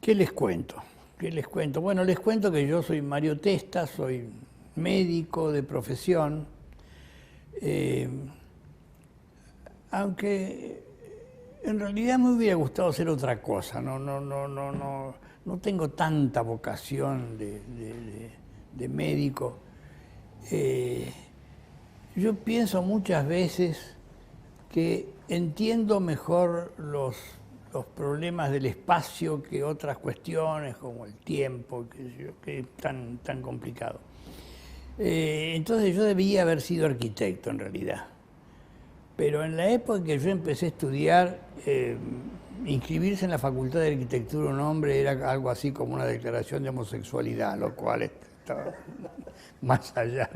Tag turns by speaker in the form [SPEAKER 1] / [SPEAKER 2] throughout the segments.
[SPEAKER 1] ¿Qué les cuento? ¿Qué les cuento? Bueno, les cuento que yo soy Mario Testa, soy médico de profesión, eh, aunque en realidad me hubiera gustado hacer otra cosa. No tengo tanta vocación de médico. Eh, yo pienso muchas veces que entiendo mejor los problemas del espacio que otras cuestiones como el tiempo, que es tan complicado. Entonces yo debía haber sido arquitecto en realidad. Pero en la época en que yo empecé a estudiar, inscribirse en la Facultad de Arquitectura un hombre era algo así como una declaración de homosexualidad, lo cual estaba más allá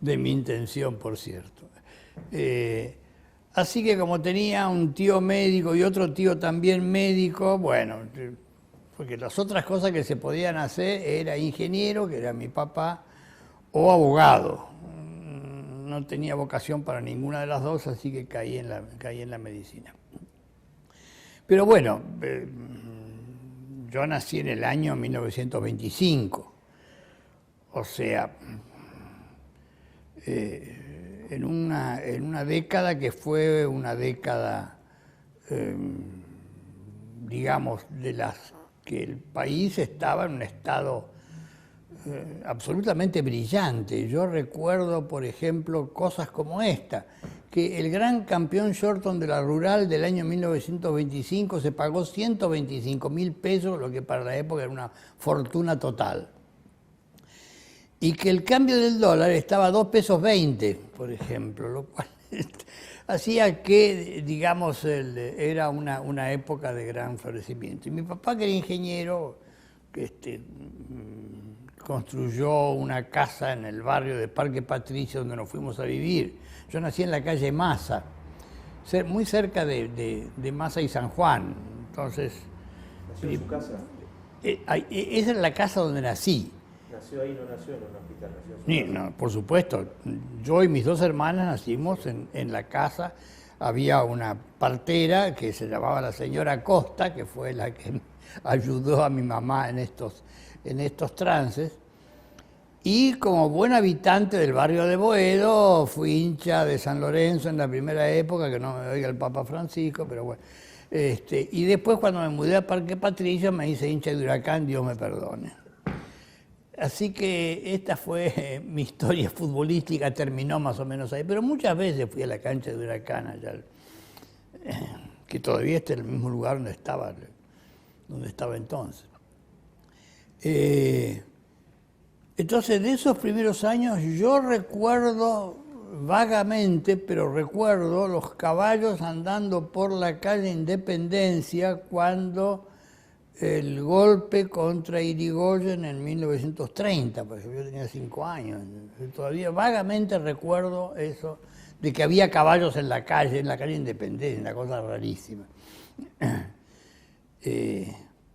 [SPEAKER 1] de mi intención, por cierto. Así que como tenía un tío médico y otro tío también médico, bueno, porque las otras cosas que se podían hacer era ingeniero, que era mi papá, o abogado. No tenía vocación para ninguna de las dos, así que caí en la medicina. Pero bueno, yo nací en el año 1925, o sea, en una década que fue una década, digamos, de las que el país estaba en un estado absolutamente brillante. Yo recuerdo, por ejemplo, cosas como esta, que el gran campeón Shorton de la Rural del año 1925 se pagó 125.000 pesos, lo que para la época era una fortuna total. Y que el cambio del dólar estaba a 2 pesos 20, por ejemplo, lo cual hacía que, digamos, era una época de gran florecimiento. Y mi papá, que era ingeniero, construyó una casa en el barrio de Parque Patricio donde nos fuimos a vivir. Yo nací en la calle Maza, muy cerca de Maza y San Juan. Entonces,
[SPEAKER 2] ¿Nació en su casa?
[SPEAKER 1] Esa era la casa donde nací.
[SPEAKER 2] ¿Nació ahí, no nació en un hospital? Nació en su
[SPEAKER 1] Sí,
[SPEAKER 2] casa.
[SPEAKER 1] no, por supuesto. Yo y mis dos hermanas nacimos en la casa. Había una partera que se llamaba la señora Costa, que fue la que ayudó a mi mamá en estos trances. Y como buen habitante del barrio de Boedo, fui hincha de San Lorenzo en la primera época, que no me oiga el Papa Francisco, pero bueno. Y después cuando me mudé a Parque Patricio me hice hincha de Huracán, Dios me perdone. Así que esta fue mi historia futbolística, terminó más o menos ahí, pero muchas veces fui a la cancha de Huracán allá, que todavía está en el mismo lugar donde estaba entonces. Entonces, de esos primeros años yo recuerdo vagamente, pero recuerdo los caballos andando por la calle Independencia cuando el golpe contra Irigoyen en 1930, porque yo tenía 5 años. Todavía vagamente recuerdo eso, de que había caballos en la calle Independencia, una cosa rarísima.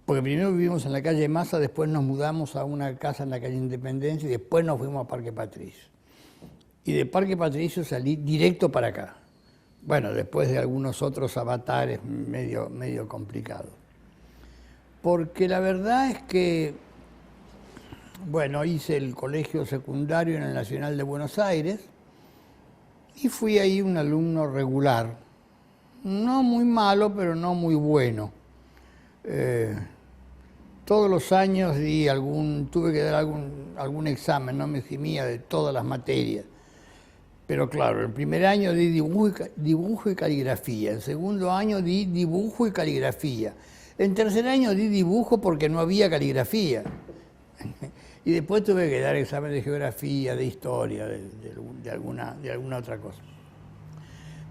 [SPEAKER 1] Porque primero vivimos en la calle Maza, después nos mudamos a una casa en la calle Independencia y después nos fuimos a Parque Patricio. Y de Parque Patricio salí directo para acá. Bueno, después de algunos otros avatares medio complicados. Porque la verdad es que, bueno, hice el colegio secundario en el Nacional de Buenos Aires y fui ahí un alumno regular. No muy malo, pero no muy bueno. Todos los años tuve que dar algún examen, no me eximía de todas las materias. Pero claro, el primer año di dibujo y caligrafía, el segundo año di dibujo y caligrafía, en tercer año di dibujo porque no había caligrafía. Y después tuve que dar examen de geografía, de historia, de alguna otra cosa.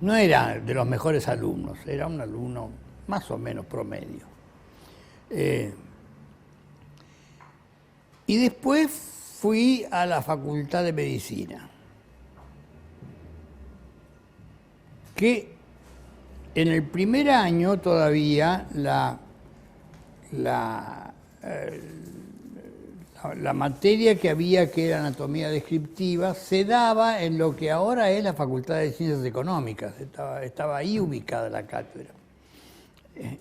[SPEAKER 1] No era de los mejores alumnos, era un alumno más o menos promedio. Y después fui a la Facultad de Medicina, que en el primer año todavía la materia que había, que era anatomía descriptiva, se daba en lo que ahora es la Facultad de Ciencias Económicas, estaba ahí ubicada la cátedra.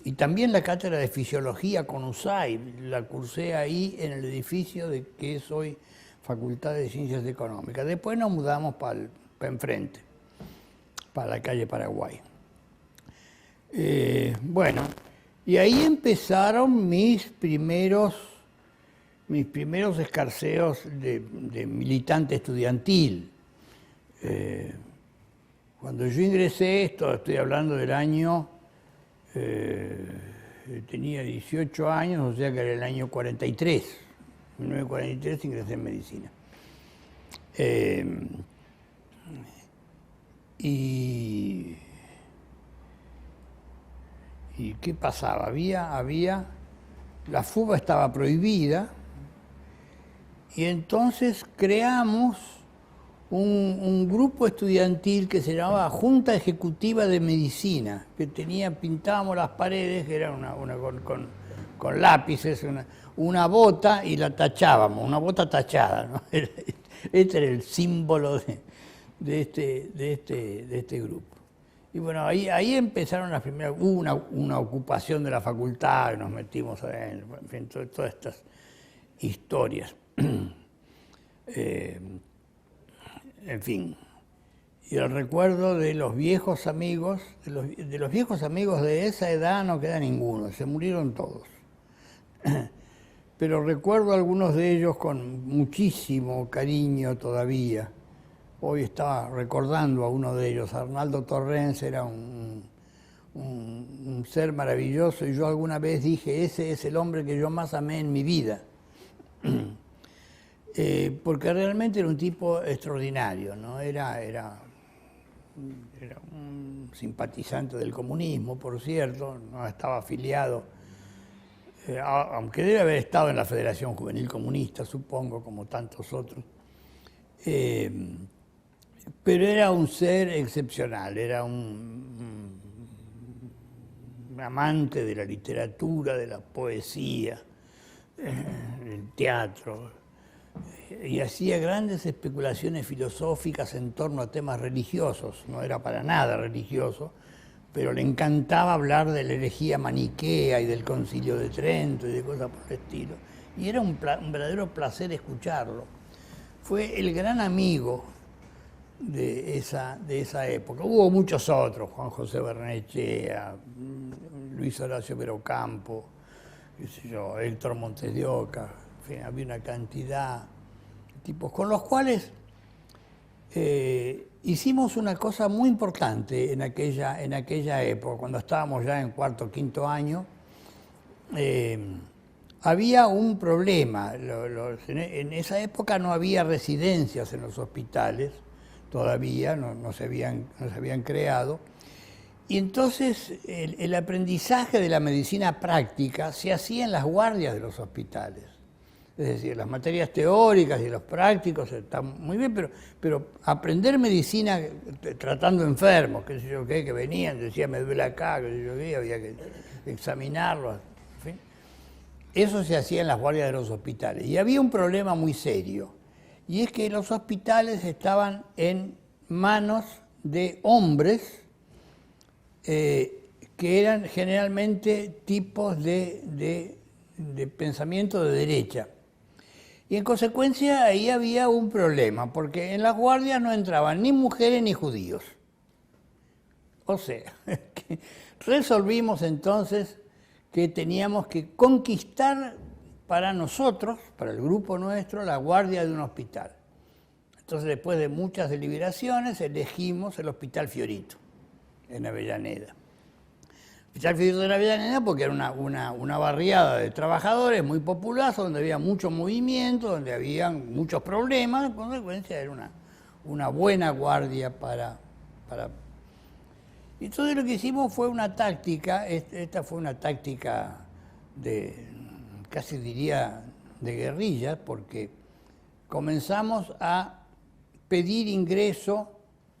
[SPEAKER 1] Y también la cátedra de Fisiología con USAID, la cursé ahí en el edificio de que es hoy Facultad de Ciencias Económicas. Después nos mudamos para enfrente, para la calle Paraguay. Bueno, y ahí empezaron mis primeros escarceos de militante estudiantil. Cuando yo ingresé, estoy hablando del año, tenía 18 años, o sea que era el año 43, 1943 ingresé en medicina. ¿Y qué pasaba? La fuga estaba prohibida y entonces creamos un grupo estudiantil que se llamaba Junta Ejecutiva de Medicina, que pintábamos las paredes, que era con lápices, una bota y la tachábamos, una bota tachada, ¿no? Este era el símbolo de este grupo. Y bueno, ahí empezaron las primeras, hubo una ocupación de la facultad, nos metimos en fin, todas estas historias. En fin, y el recuerdo de los viejos amigos, de los viejos amigos de esa edad no queda ninguno, se murieron todos. Pero recuerdo a algunos de ellos con muchísimo cariño todavía. Hoy estaba recordando a uno de ellos, Arnaldo Torrens, era un ser maravilloso, y yo alguna vez dije, ese es el hombre que yo más amé en mi vida. Porque realmente era un tipo extraordinario, ¿no? Era un simpatizante del comunismo, por cierto, no estaba afiliado, aunque debe haber estado en la Federación Juvenil Comunista, supongo, como tantos otros. Pero era un ser excepcional, era un amante de la literatura, de la poesía, del teatro, y hacía grandes especulaciones filosóficas en torno a temas religiosos. No era para nada religioso, pero le encantaba hablar de la herejía maniquea y del Concilio de Trento y de cosas por el estilo. Y era un verdadero placer escucharlo. Fue el gran amigo de esa época. Hubo muchos otros, Juan José Barnechea, Luis Horacio Verocampo, qué sé yo, Héctor Montes de Oca, en fin, había una cantidad de tipos con los cuales hicimos una cosa muy importante en aquella época, cuando estábamos ya en cuarto o quinto año. Había un problema, en esa época no había residencias en los hospitales, todavía no se habían creado, y entonces el aprendizaje de la medicina práctica se hacía en las guardias de los hospitales. Es decir, las materias teóricas y los prácticos están muy bien, pero aprender medicina tratando enfermos, qué sé yo qué, que venían, decía me duele acá, qué sé yo qué, había que examinarlos, en fin. Eso se hacía en las guardias de los hospitales. Y había un problema muy serio, y es que los hospitales estaban en manos de hombres que eran generalmente tipos de pensamiento de derecha. Y en consecuencia ahí había un problema, porque en las guardias no entraban ni mujeres ni judíos. O sea, que resolvimos entonces que teníamos que conquistar para nosotros, para el grupo nuestro, la guardia de un hospital. Entonces, después de muchas deliberaciones, elegimos el Hospital Fiorito, en Avellaneda. El Hospital Fiorito de Avellaneda porque era una barriada de trabajadores muy populosa, donde había mucho movimiento, donde había muchos problemas, en consecuencia era una buena guardia para... Y entonces lo que hicimos fue una táctica, esta fue una táctica casi diría, de guerrilla, porque comenzamos a pedir ingreso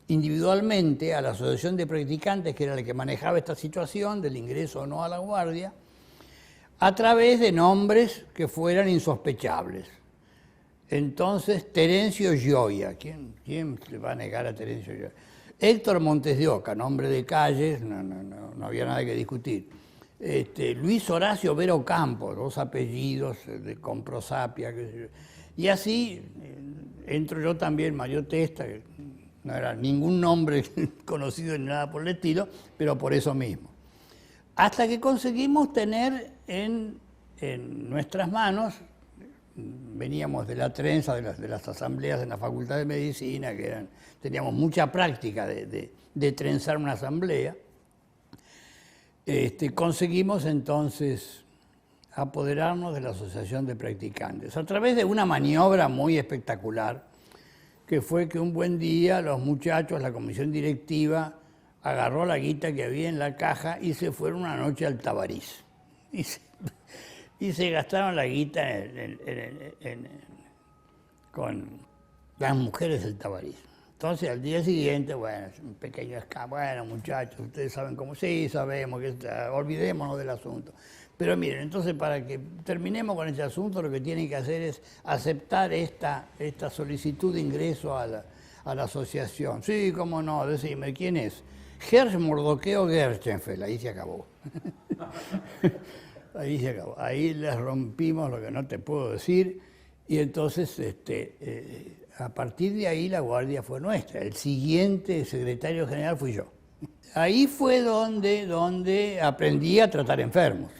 [SPEAKER 1] individualmente a la asociación de practicantes, que era la que manejaba esta situación del ingreso o no a la guardia, a través de nombres que fueran insospechables. Entonces, Terencio Gioia, ¿quién le va a negar a Terencio Gioia? Héctor Montes de Oca, nombre de calles, no había nada que discutir. Luis Horacio Vero Campos, 2 apellidos con prosapia, qué sé yo. Y así entro yo también, Mario Testa, que no era ningún nombre conocido ni nada por el estilo, pero por eso mismo. Hasta que conseguimos tener en nuestras manos, veníamos de la trenza, de las asambleas en la Facultad de Medicina, que teníamos mucha práctica de trenzar una asamblea. Conseguimos entonces apoderarnos de la Asociación de Practicantes a través de una maniobra muy espectacular, que fue que un buen día los muchachos, la comisión directiva, agarró la guita que había en la caja y se fueron una noche al Tabarís. Y se gastaron la guita con las mujeres del Tabarís. Entonces, al día siguiente, bueno, un pequeño escándalo. Bueno, muchachos, ustedes saben cómo. Sí, sabemos, olvidémonos del asunto. Pero miren, entonces, para que terminemos con este asunto, lo que tienen que hacer es aceptar esta solicitud de ingreso a la asociación. Sí, cómo no, decime, ¿quién es? Herz Mordoqueo Gerstenfeld, ahí se acabó. Ahí se acabó. Ahí les rompimos lo que no te puedo decir. Y entonces, a partir de ahí la guardia fue nuestra. El siguiente secretario general fui yo. Ahí fue donde aprendí a tratar enfermos.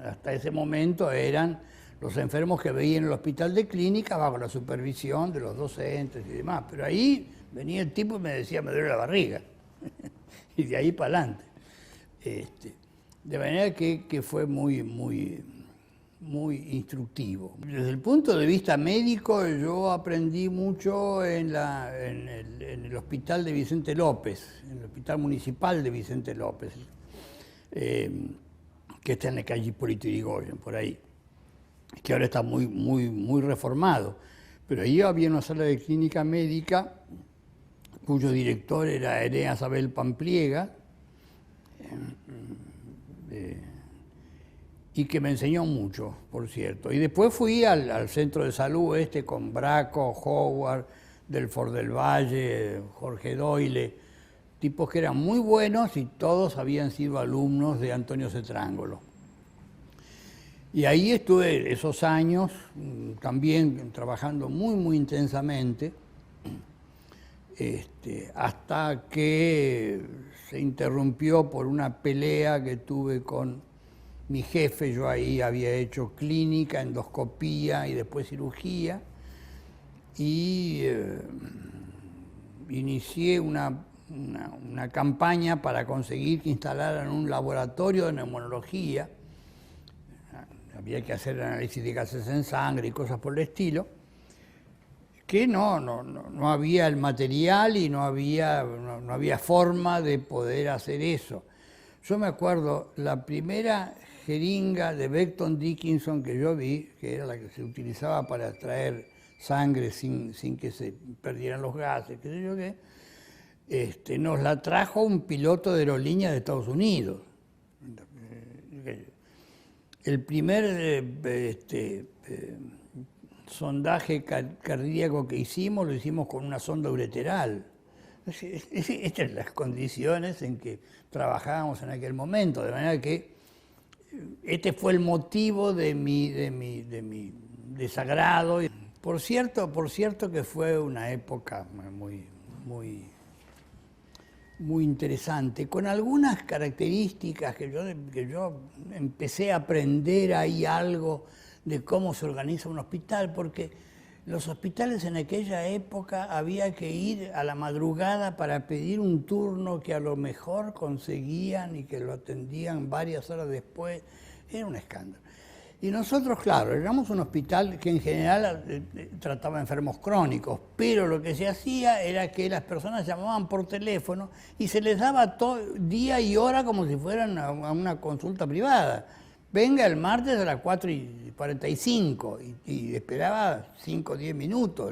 [SPEAKER 1] Hasta ese momento eran los enfermos que veía en el hospital de clínica bajo la supervisión de los docentes y demás. Pero ahí venía el tipo y me decía, me duele la barriga. Y de ahí para adelante. De manera que fue muy instructivo. Desde el punto de vista médico, yo aprendí mucho en el hospital de Vicente López, en el hospital municipal de Vicente López, que está en la calle Hipólito Yrigoyen, por ahí, que ahora está muy reformado. Pero ahí había una sala de clínica médica cuyo director era Eneas Abel Pampliega, y que me enseñó mucho, por cierto. Y después fui al centro de salud con Braco, Howard, Delfort del Valle, Jorge Doyle, tipos que eran muy buenos y todos habían sido alumnos de Antonio Cetrangolo. Y ahí estuve esos años también trabajando muy intensamente, hasta que se interrumpió por una pelea que tuve con mi jefe. Yo ahí había hecho clínica, endoscopía y después cirugía, y inicié una campaña para conseguir que instalaran un laboratorio de neumonología. Había que hacer análisis de gases en sangre y cosas por el estilo, que no había el material y no había forma de poder hacer eso. Yo me acuerdo, la primera jeringa de Becton Dickinson que yo vi, que era la que se utilizaba para extraer sangre sin que se perdieran los gases, qué sé yo qué, nos la trajo un piloto de aerolínea de Estados Unidos. El primer sondaje cardíaco que hicimos, lo hicimos con una sonda ureteral. Estas eran las condiciones en que trabajábamos en aquel momento, de manera que este fue el motivo de mi desagrado. Por cierto que fue una época muy interesante, con algunas características que yo empecé a aprender ahí algo de cómo se organiza un hospital, porque los hospitales en aquella época había que ir a la madrugada para pedir un turno que a lo mejor conseguían y que lo atendían varias horas después. Era un escándalo. Y nosotros, claro, éramos un hospital que en general trataba enfermos crónicos, pero lo que se hacía era que las personas llamaban por teléfono y se les daba día y hora como si fueran a una consulta privada. Venga el martes a las 4:45 y esperaba 5 o 10 minutos.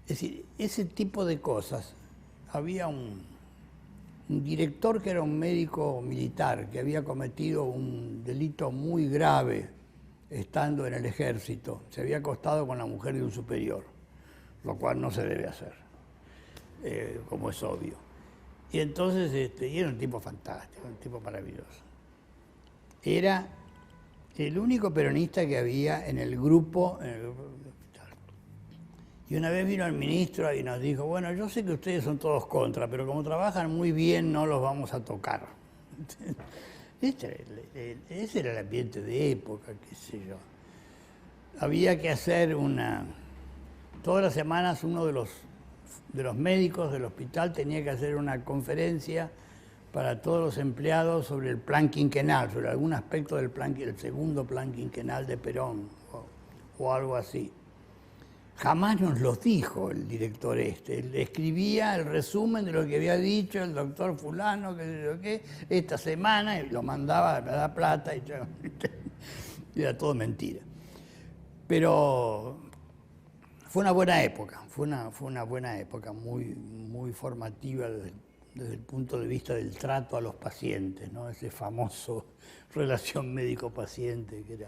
[SPEAKER 1] Es decir, ese tipo de cosas. Había un director que era un médico militar que había cometido un delito muy grave estando en el ejército. Se había acostado con la mujer de un superior, lo cual no se debe hacer, como es obvio. Y entonces, y era un tipo fantástico, un tipo maravilloso. Era el único peronista que había en el grupo del hospital. Y una vez vino el ministro y nos dijo, bueno, yo sé que ustedes son todos contra, pero como trabajan muy bien, no los vamos a tocar. Ese era el ambiente de época, qué sé yo. Había que hacer todas las semanas uno de los médicos del hospital tenía que hacer una conferencia para todos los empleados sobre el plan quinquenal, sobre algún aspecto del segundo plan quinquenal de Perón o algo así. Jamás nos los dijo el director Él escribía el resumen de lo que había dicho el doctor fulano, que sé yo qué, esta semana, y lo mandaba a la plata, y era todo mentira. Pero fue una buena época, fue una buena época, muy formativa desde el punto de vista del trato a los pacientes, ¿no? Ese famoso relación médico-paciente que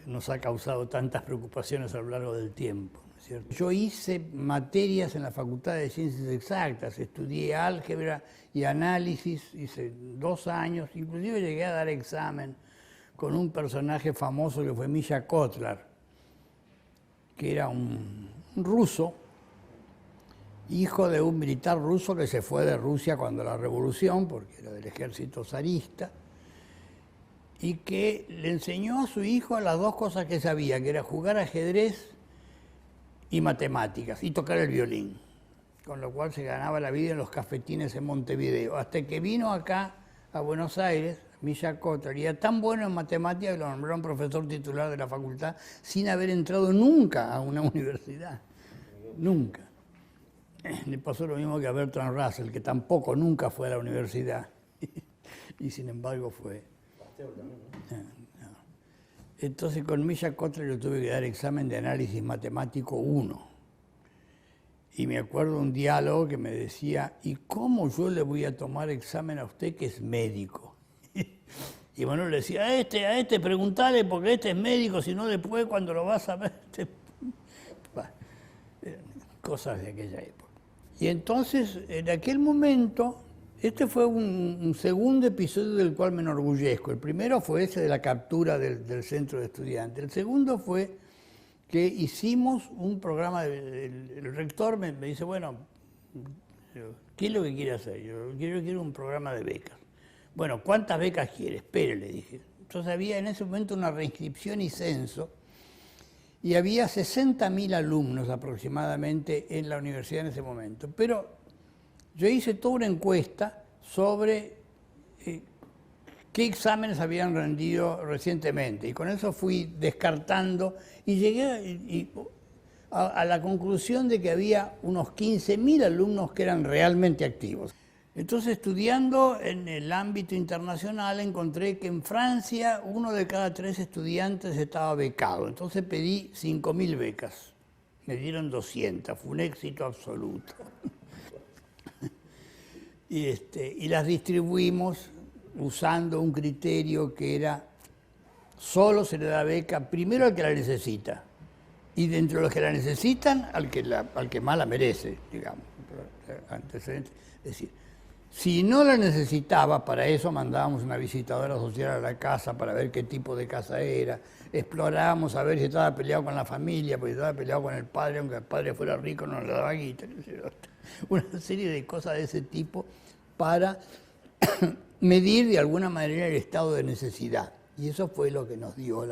[SPEAKER 1] nos ha causado tantas preocupaciones a lo largo del tiempo, ¿no es cierto? Yo hice materias en la Facultad de Ciencias Exactas, estudié álgebra y análisis, hice 2 años, inclusive llegué a dar examen con un personaje famoso que fue Misha Kotlar, que era un ruso, hijo de un militar ruso que se fue de Rusia cuando la revolución, porque era del ejército zarista, y que le enseñó a su hijo las 2 cosas que sabía, que era jugar ajedrez y matemáticas, y tocar el violín, con lo cual se ganaba la vida en los cafetines en Montevideo, hasta que vino acá a Buenos Aires, Misha Kotlar, y era tan bueno en matemáticas que lo nombraron profesor titular de la facultad sin haber entrado nunca a una universidad, nunca. Le pasó lo mismo que a Bertrand Russell, que tampoco nunca fue a la universidad, y sin embargo fue. Entonces con Misha Kotlar yo tuve que dar examen de análisis matemático 1. Y me acuerdo un diálogo que me decía, ¿y cómo yo le voy a tomar examen a usted que es médico? Y bueno, le decía, a este preguntale porque este es médico, si no después cuando lo vas a ver. Cosas de aquella época. Y entonces, en aquel momento, este fue un segundo episodio del cual me enorgullezco. El primero fue ese de la captura del centro de estudiantes. El segundo fue que hicimos un programa, el rector me dice, bueno, ¿qué es lo que quiere hacer? Yo quiero un programa de becas. Bueno, ¿cuántas becas quiere? Espere, le dije. Entonces había en ese momento una reinscripción y censo, y había 60.000 alumnos aproximadamente en la universidad en ese momento. Pero yo hice toda una encuesta sobre qué exámenes habían rendido recientemente, y con eso fui descartando y llegué a la conclusión de que había unos 15.000 alumnos que eran realmente activos. Entonces, estudiando en el ámbito internacional, encontré que en Francia 1 de cada 3 estudiantes estaba becado. Entonces pedí 5.000 becas. Me dieron 200, fue un éxito absoluto. Y las distribuimos usando un criterio que era, solo se le da beca primero al que la necesita, y dentro de los que la necesitan, al que más la merece, digamos. Antecedentes. Es decir, si no la necesitaba, para eso mandábamos una visitadora social a la casa para ver qué tipo de casa era, explorábamos a ver si estaba peleado con la familia, porque si estaba peleado con el padre, aunque el padre fuera rico no le daba guita, una serie de cosas de ese tipo para medir de alguna manera el estado de necesidad. Y eso fue lo que nos dio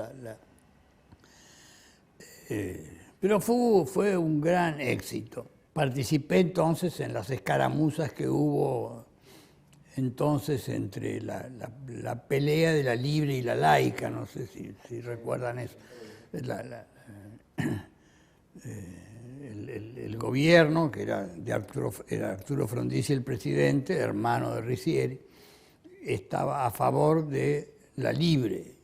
[SPEAKER 1] pero fue un gran éxito. Participé entonces en las escaramuzas que hubo entonces entre la pelea de la libre y la laica, no sé si recuerdan eso. El gobierno, que era Arturo Frondizi el presidente, hermano de Ricieri, estaba a favor de la libre,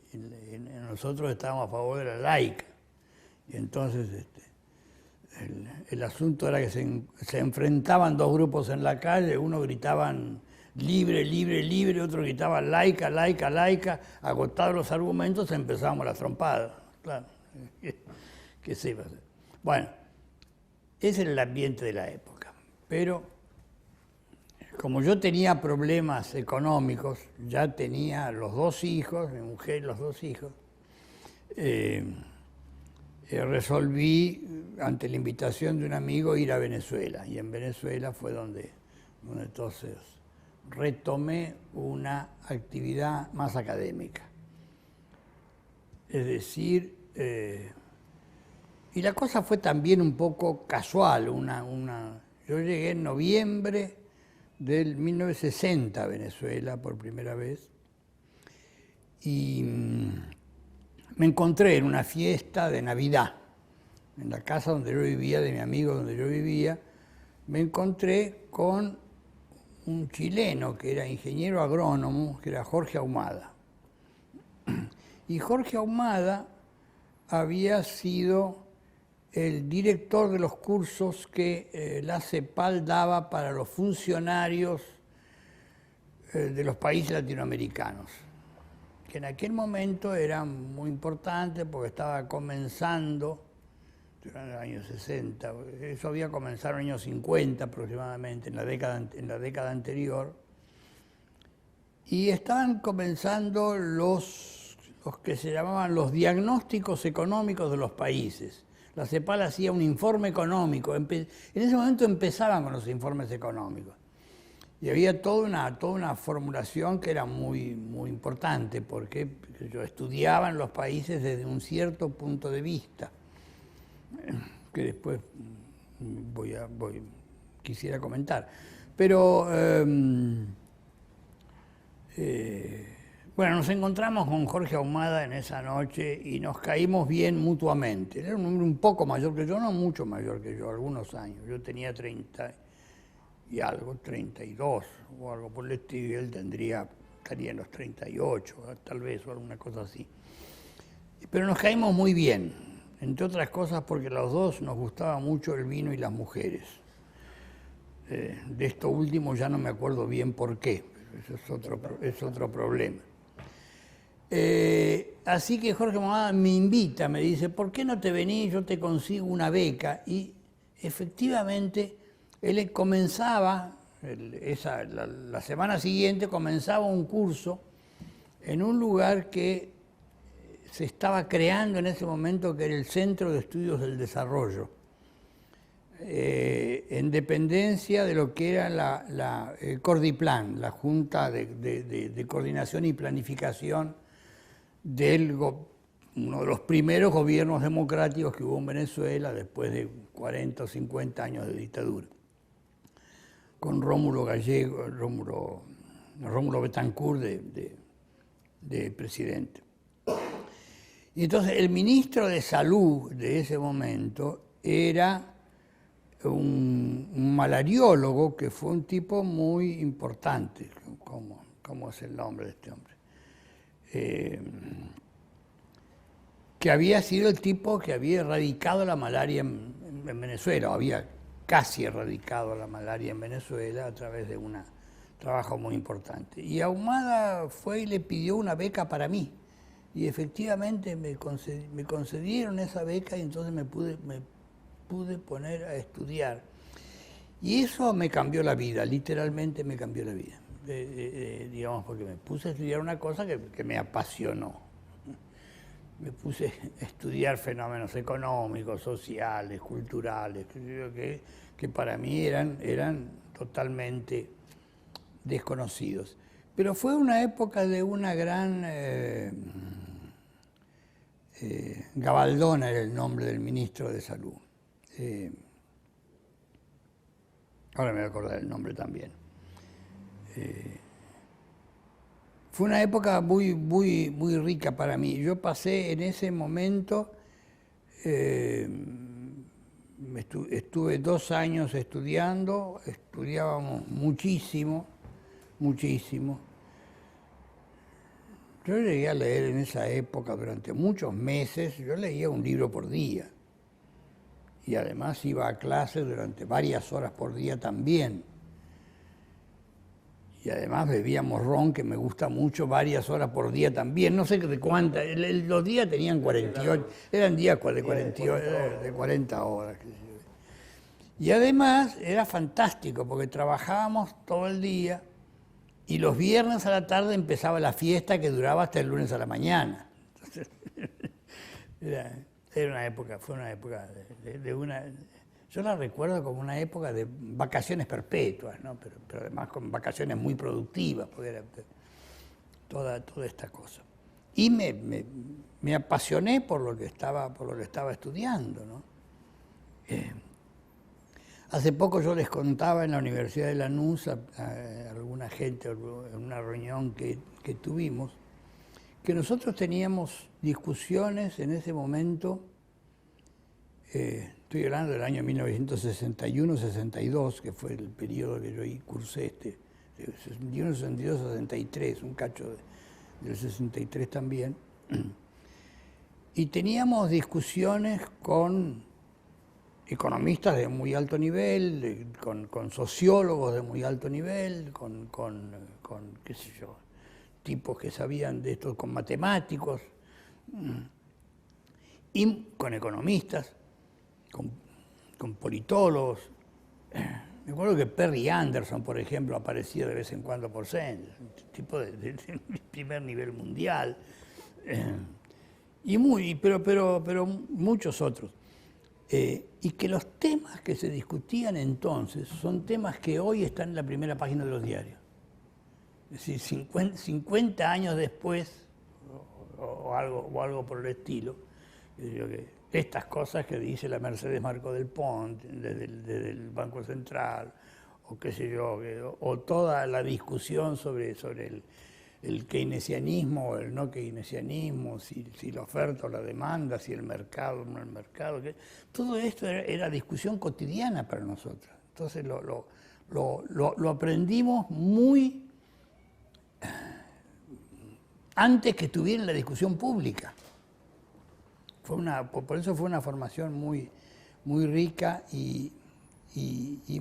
[SPEAKER 1] nosotros estábamos a favor de la laica. Y entonces el asunto era que se enfrentaban 2 grupos en la calle, uno gritaban libre, libre, libre, otro gritaba laica, laica, laica. Agotados los argumentos empezábamos las trompadas, claro. ¿Qué se iba a hacer? Bueno, ese era el ambiente de la época, pero como yo tenía problemas económicos, ya tenía los 2 hijos, mi mujer y los 2 hijos, resolví, ante la invitación de un amigo, ir a Venezuela. Y en Venezuela fue donde entonces retomé una actividad más académica. Es decir, y la cosa fue también un poco casual. Yo llegué en noviembre del 1960 a Venezuela por primera vez y me encontré en una fiesta de Navidad, en la casa donde yo vivía, de mi amigo donde yo vivía. Me encontré con un chileno que era ingeniero agrónomo, que era Jorge Ahumada. Y Jorge Ahumada había sido el director de los cursos que la CEPAL daba para los funcionarios de los países latinoamericanos, que en aquel momento eran muy importantes porque estaba comenzando, durante los años 60, eso había comenzado en los años 50 aproximadamente, en la década anterior, y estaban comenzando los que se llamaban los diagnósticos económicos de los países. La CEPAL hacía un informe económico. En ese momento empezaban con los informes económicos. Y había toda una formulación que era muy, muy importante, porque yo estudiaba en los países desde un cierto punto de vista, que después quisiera comentar. Pero bueno, nos encontramos con Jorge Ahumada en esa noche y nos caímos bien mutuamente. Él era un hombre un poco mayor que yo, no mucho mayor que yo, algunos años. Yo tenía 30 y algo, 32 o algo por el estilo, y él estaría en los 38, tal vez, o alguna cosa así. Pero nos caímos muy bien, entre otras cosas porque a los dos nos gustaba mucho el vino y las mujeres. De esto último ya no me acuerdo bien por qué, pero eso es otro problema. Así que Jorge Ahumada me invita, me dice, ¿por qué no te venís? Yo te consigo una beca. Y efectivamente, él comenzaba, la semana siguiente comenzaba un curso en un lugar que se estaba creando en ese momento, que era el Centro de Estudios del Desarrollo, en dependencia de lo que era la Cordiplan, la Junta de Coordinación y Planificación uno de los primeros gobiernos democráticos que hubo en Venezuela después de 40 o 50 años de dictadura, con Rómulo Betancourt de presidente. Y entonces el ministro de Salud de ese momento era un malariólogo que fue un tipo muy importante. ¿Cómo es el nombre de este hombre? Que había sido el tipo que había erradicado la malaria en Venezuela, o había casi erradicado la malaria en Venezuela a través de un trabajo muy importante. Y Ahumada fue y le pidió una beca para mí, y efectivamente me concedieron esa beca, y entonces me pude poner a estudiar. Y eso me cambió la vida, literalmente me cambió la vida. Digamos, porque me puse a estudiar una cosa que me apasionó. Me puse a estudiar fenómenos económicos, sociales, culturales, que para mí eran totalmente desconocidos. Pero fue una época de una gran... Gabaldona era el nombre del ministro de Salud. Ahora me voy a acordar el nombre también. Fue una época muy, muy, muy rica para mí. Yo pasé en ese momento, estuve 2 años estudiando, estudiábamos muchísimo, muchísimo. Yo llegué a leer en esa época durante muchos meses, yo leía un libro por día. Y además iba a clases durante varias horas por día también. Y además bebíamos ron, que me gusta mucho, varias horas por día también. No sé de cuántas, los días tenían 48, eran días de 40 horas. Y además era fantástico porque trabajábamos todo el día y los viernes a la tarde empezaba la fiesta que duraba hasta el lunes a la mañana. Entonces, era una época, fue una época de una... Yo la recuerdo como una época de vacaciones perpetuas, ¿no? Pero además con vacaciones muy productivas, porque era toda esta cosa. Y me apasioné por lo que estaba estudiando, ¿no? Hace poco yo les contaba en la Universidad de Lanús a alguna gente en una reunión que tuvimos, que nosotros teníamos discusiones en ese momento, estoy hablando del año 1961-62, que fue el periodo que yo ahí cursé, 61, 62, 63, un cacho del 63 también, y teníamos discusiones con economistas de muy alto nivel, con sociólogos de muy alto nivel, con qué sé yo, tipos que sabían de esto, con matemáticos, y con economistas, con politólogos. Me acuerdo que Perry Anderson, por ejemplo, aparecía de vez en cuando por Senders, un tipo de primer nivel mundial, pero muchos otros. Y que los temas que se discutían entonces son temas que hoy están en la primera página de los diarios. Es decir, 50 años después, o algo por el estilo, estas cosas que dice la Mercedes Marcó del Pont desde el Banco Central, o qué sé yo, o toda la discusión sobre el keynesianismo o el no keynesianismo, si la oferta o la demanda, si el mercado o no el mercado. Todo esto era discusión cotidiana para nosotros. Entonces lo aprendimos muy antes que estuviera en la discusión pública. Por eso fue una formación muy rica y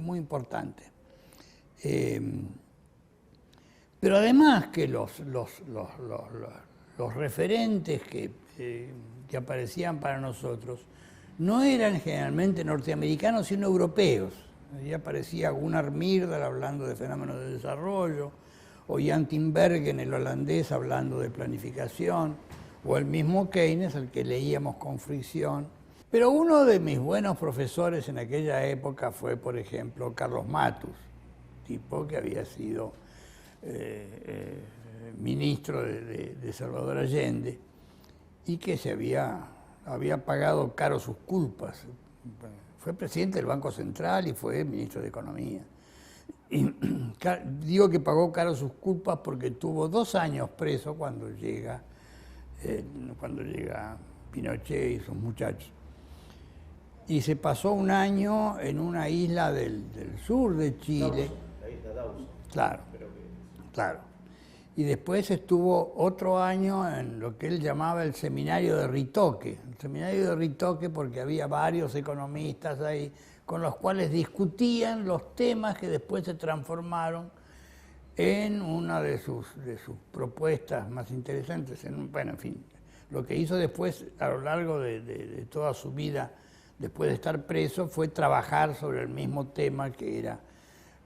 [SPEAKER 1] muy importante. Pero además que los referentes que aparecían para nosotros no eran generalmente norteamericanos, sino europeos. Allí aparecía Gunnar Myrdal hablando de fenómenos de desarrollo, o Jan Tinbergen, el holandés, hablando de planificación, o el mismo Keynes, al que leíamos con fricción. Pero uno de mis buenos profesores en aquella época fue, por ejemplo, Carlos Matus, tipo que había sido ministro de Salvador Allende y que había pagado caro sus culpas. Fue presidente del Banco Central y fue ministro de Economía. Y digo que pagó caro sus culpas porque tuvo 2 años preso cuando llega Pinochet y sus muchachos. Y se pasó 1 año en una isla del sur de Chile.
[SPEAKER 2] La isla Dawson.
[SPEAKER 1] Claro, claro. Y después estuvo otro año en lo que él llamaba el seminario de Ritoque. El seminario de Ritoque porque había varios economistas ahí con los cuales discutían los temas que después se transformaron en una de sus propuestas más interesantes. Bueno, en fin, lo que hizo después a lo largo de toda su vida, después de estar preso, fue trabajar sobre el mismo tema que era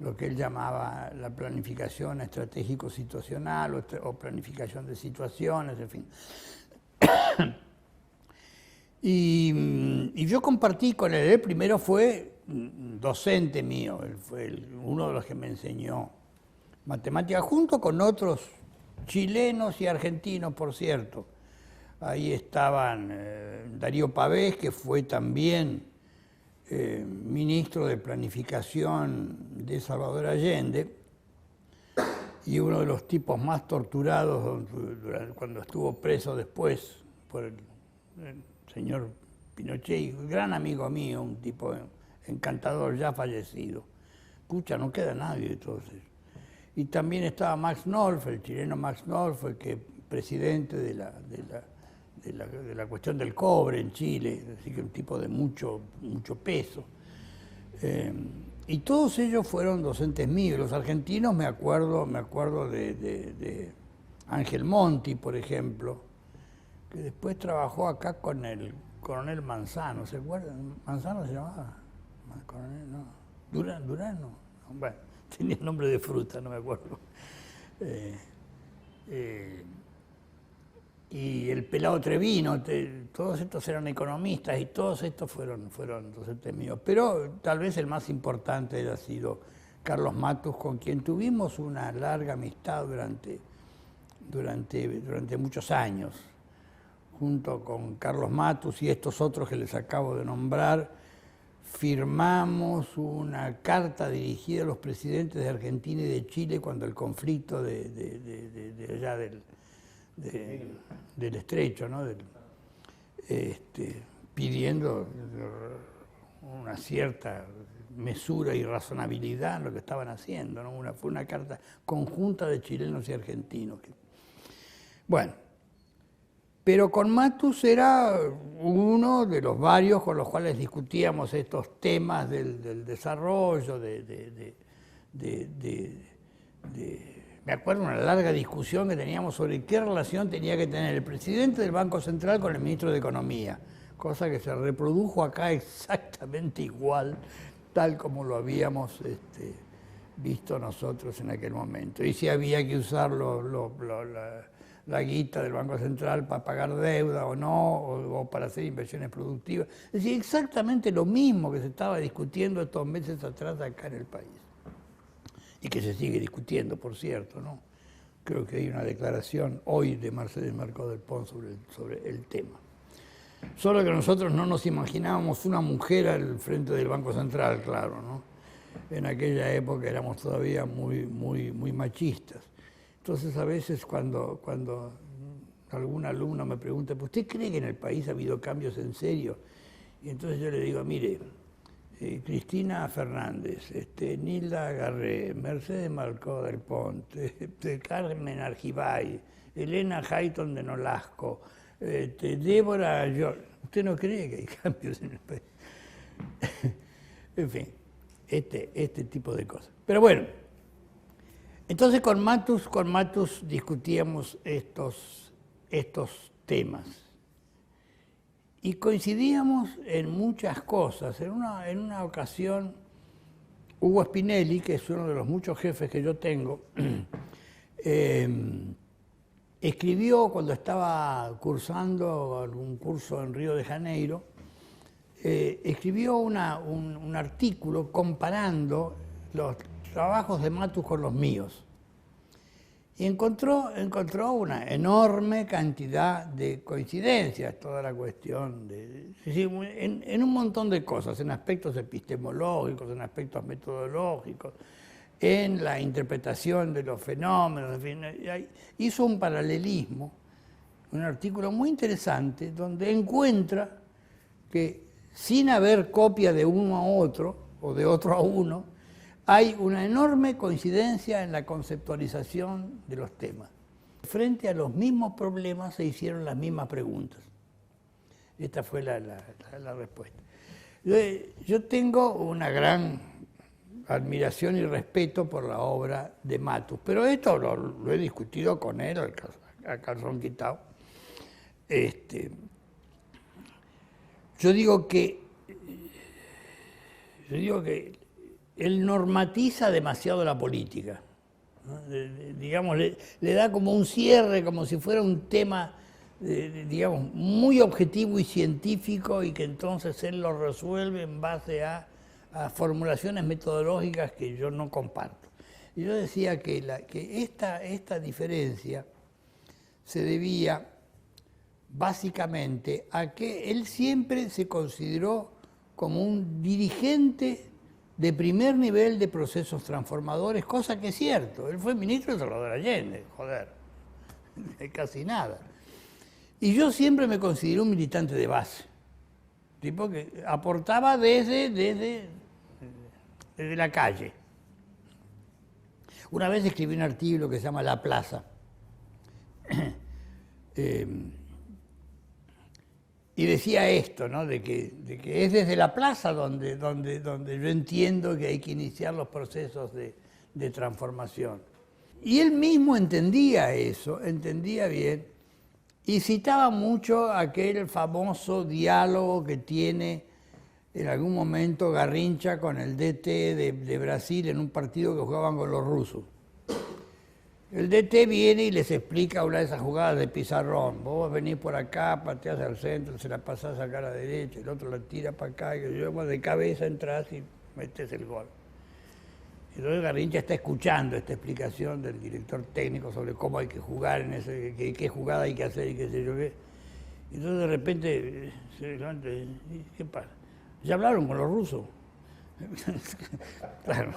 [SPEAKER 1] lo que él llamaba la planificación estratégico-situacional o planificación de situaciones, en fin. Y yo compartí con él primero fue docente mío, él fue uno de los que me enseñó matemática, junto con otros chilenos y argentinos, por cierto. Ahí estaban Darío Pavés, que fue también ministro de Planificación de Salvador Allende, y uno de los tipos más torturados cuando estuvo preso después por el señor Pinochet, gran amigo mío, un tipo encantador ya fallecido. Pucha, no queda nadie entonces. Y también estaba Max Nolf, el chileno Max Nolf, que presidente de la cuestión del cobre en Chile, así que un tipo de mucho peso. Y todos ellos fueron docentes míos. Los argentinos me acuerdo de Ángel Monti, por ejemplo, que después trabajó acá con el coronel Manzano, ¿se acuerdan? ¿Manzano se llamaba? no. Durano. Bueno, tenía nombre de fruta, no me acuerdo. Y el pelado Trevino, todos estos eran economistas y todos estos fueron docentes míos. Pero tal vez el más importante haya sido Carlos Matus, con quien tuvimos una larga amistad durante muchos años. Junto con Carlos Matus y estos otros que les acabo de nombrar, firmamos una carta dirigida a los presidentes de Argentina y de Chile cuando el conflicto de allá del estrecho, ¿no? Pidiendo una cierta mesura y razonabilidad en lo que estaban haciendo, ¿no? Fue una carta conjunta de chilenos y argentinos. Bueno, pero con Matus era uno de los varios con los cuales discutíamos estos temas del desarrollo, me acuerdo una larga discusión que teníamos sobre qué relación tenía que tener el presidente del Banco Central con el ministro de Economía, cosa que se reprodujo acá exactamente igual, tal como lo habíamos visto nosotros en aquel momento. Y si había que usar la guita del Banco Central para pagar deuda o no, o para hacer inversiones productivas. Es decir, exactamente lo mismo que se estaba discutiendo estos meses atrás acá en el país. Y que se sigue discutiendo, por cierto, ¿no? Creo que hay una declaración hoy de Mercedes Mercado del Pons sobre el tema. Solo que nosotros no nos imaginábamos una mujer al frente del Banco Central, claro, ¿no? En aquella época éramos todavía muy machistas. Entonces, a veces cuando algún alumno me pregunta, ¿usted cree que en el país ha habido cambios en serio? Y entonces yo le digo, mire, Cristina Fernández, Nilda Garré, Mercedes Marcó del Ponte, Carmen Argibay, Elena Hayton de Nolasco, Débora George. ¿Usted no cree que hay cambios en el país? En fin, este tipo de cosas. Pero bueno, entonces con Matus discutíamos estos temas. Y coincidíamos en muchas cosas. En una ocasión, Hugo Spinelli, que es uno de los muchos jefes que yo tengo, escribió cuando estaba cursando algún curso en Río de Janeiro, escribió un artículo comparando los trabajos de Matus con los míos. Y encontró una enorme cantidad de coincidencias, toda la cuestión en un montón de cosas, en aspectos epistemológicos, en aspectos metodológicos, en la interpretación de los fenómenos, en fin, hizo un paralelismo, un artículo muy interesante, donde encuentra que sin haber copia de uno a otro, o de otro a uno, hay una enorme coincidencia en la conceptualización de los temas. Frente a los mismos problemas se hicieron las mismas preguntas. Esta fue la respuesta. Yo tengo una gran admiración y respeto por la obra de Matus, pero esto lo he discutido con él a calzón quitado. Yo digo que él normatiza demasiado la política, ¿no? Digamos, le da como un cierre, como si fuera un tema, digamos, muy objetivo y científico, y que entonces él lo resuelve en base a formulaciones metodológicas que yo no comparto. Y yo decía que esta diferencia se debía básicamente a que él siempre se consideró como un dirigente de primer nivel de procesos transformadores, cosa que es cierto. Él fue ministro de Salvador Allende, joder, casi nada. Y yo siempre me consideré un militante de base, tipo que aportaba desde la calle. Una vez escribí un artículo que se llama La Plaza, y decía esto, ¿no? de que es desde la plaza donde yo entiendo que hay que iniciar los procesos de transformación. Y él mismo entendía eso, entendía bien, y citaba mucho aquel famoso diálogo que tiene en algún momento Garrincha con el DT de Brasil en un partido que jugaban con los rusos. El DT viene y les explica una de esas jugadas de pizarrón. Vos venís por acá, pateás al centro, se la pasás acá a la derecha, el otro la tira para acá, y yo de cabeza entras y metes el gol. Entonces Garrincha está escuchando esta explicación del director técnico sobre cómo hay que jugar, qué jugada hay que hacer y qué sé yo qué. Entonces de repente se levanta y dice, ¿qué pasa? ¿Ya hablaron con los rusos? Claro,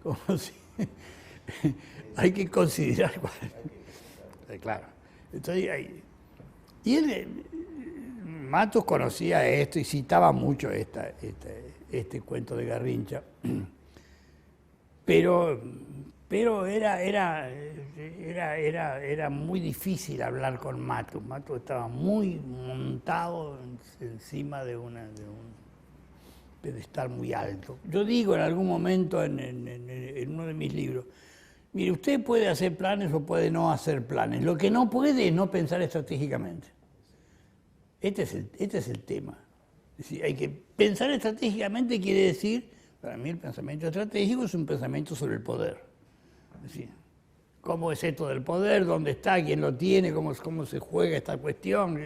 [SPEAKER 1] como si... hay que considerar... Claro. Entonces, y él, Matus conocía esto y citaba mucho este cuento de Garrincha, pero era muy difícil hablar con Matus. Matus estaba muy montado encima de un pedestal muy alto. Yo digo en algún momento en uno de mis libros, mire, usted puede hacer planes o puede no hacer planes. Lo que no puede es no pensar estratégicamente. Este es el tema. Es decir, hay que pensar estratégicamente quiere decir, para mí el pensamiento estratégico es un pensamiento sobre el poder. Es decir, ¿cómo es esto del poder? ¿Dónde está? ¿Quién lo tiene? ¿Cómo se juega esta cuestión?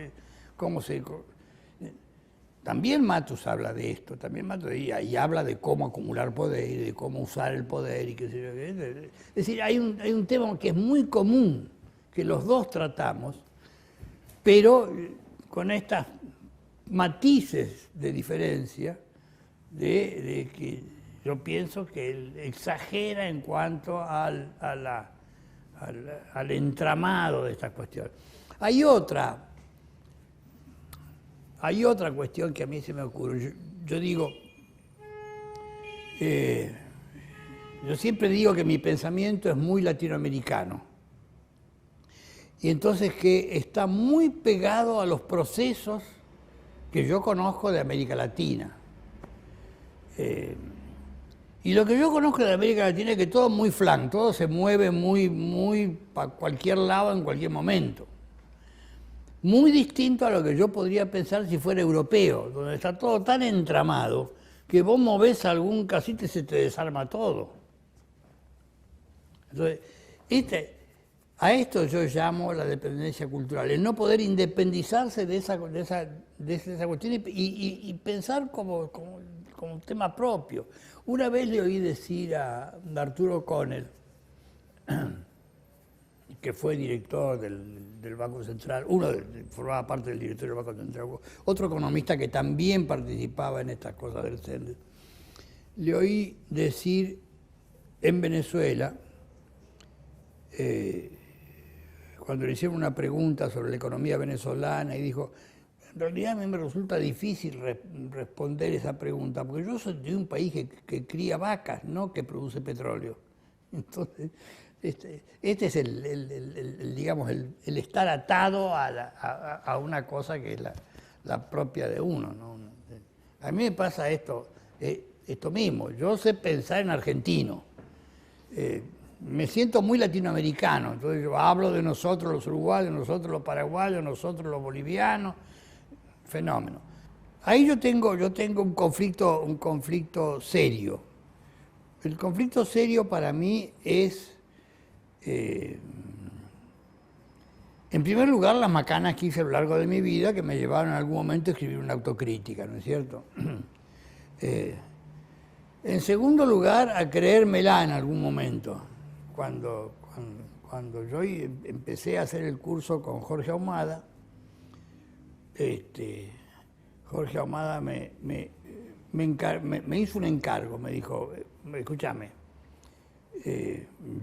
[SPEAKER 1] También Matus habla de esto, también Matus y habla de cómo acumular poder y de cómo usar el poder y qué sé yo. Es decir, hay un tema que es muy común, que los dos tratamos, pero con estas matices de diferencia, de que yo pienso que él exagera en cuanto al entramado de estas cuestiones. Hay otra cuestión que a mí se me ocurre. Yo digo, yo siempre digo que mi pensamiento es muy latinoamericano. Y entonces que está muy pegado a los procesos que yo conozco de América Latina. Y lo que yo conozco de América Latina es que todo es muy flan, todo se mueve muy para cualquier lado en cualquier momento. Muy distinto a lo que yo podría pensar si fuera europeo, donde está todo tan entramado que vos movés algún casito y se te desarma todo. Entonces, a esto yo llamo la dependencia cultural, el no poder independizarse de esa cuestión y pensar como un tema propio. Una vez le oí decir a Arturo Connell, que fue director del Banco Central, formaba parte del directorio del Banco Central, otro economista que también participaba en estas cosas del CENDE, le oí decir en Venezuela, cuando le hicieron una pregunta sobre la economía venezolana, y dijo, en realidad a mí me resulta difícil responder esa pregunta, porque yo soy de un país que cría vacas, no que produce petróleo. Entonces, este es digamos, el estar atado a una cosa que es la propia de uno, ¿no? A mí me pasa esto mismo. Yo sé pensar en argentino. Me siento muy latinoamericano. Entonces yo hablo de nosotros los uruguayos, nosotros los paraguayos, nosotros los bolivianos. Fenómeno. Ahí yo tengo un conflicto serio. El conflicto serio para mí es, en primer lugar, las macanas que hice a lo largo de mi vida, que me llevaron en algún momento a escribir una autocrítica, ¿no es cierto? En segundo lugar, a creérmela en algún momento. Cuando yo empecé a hacer el curso con Jorge Ahumada, Jorge Ahumada me hizo un encargo, me dijo, escúchame,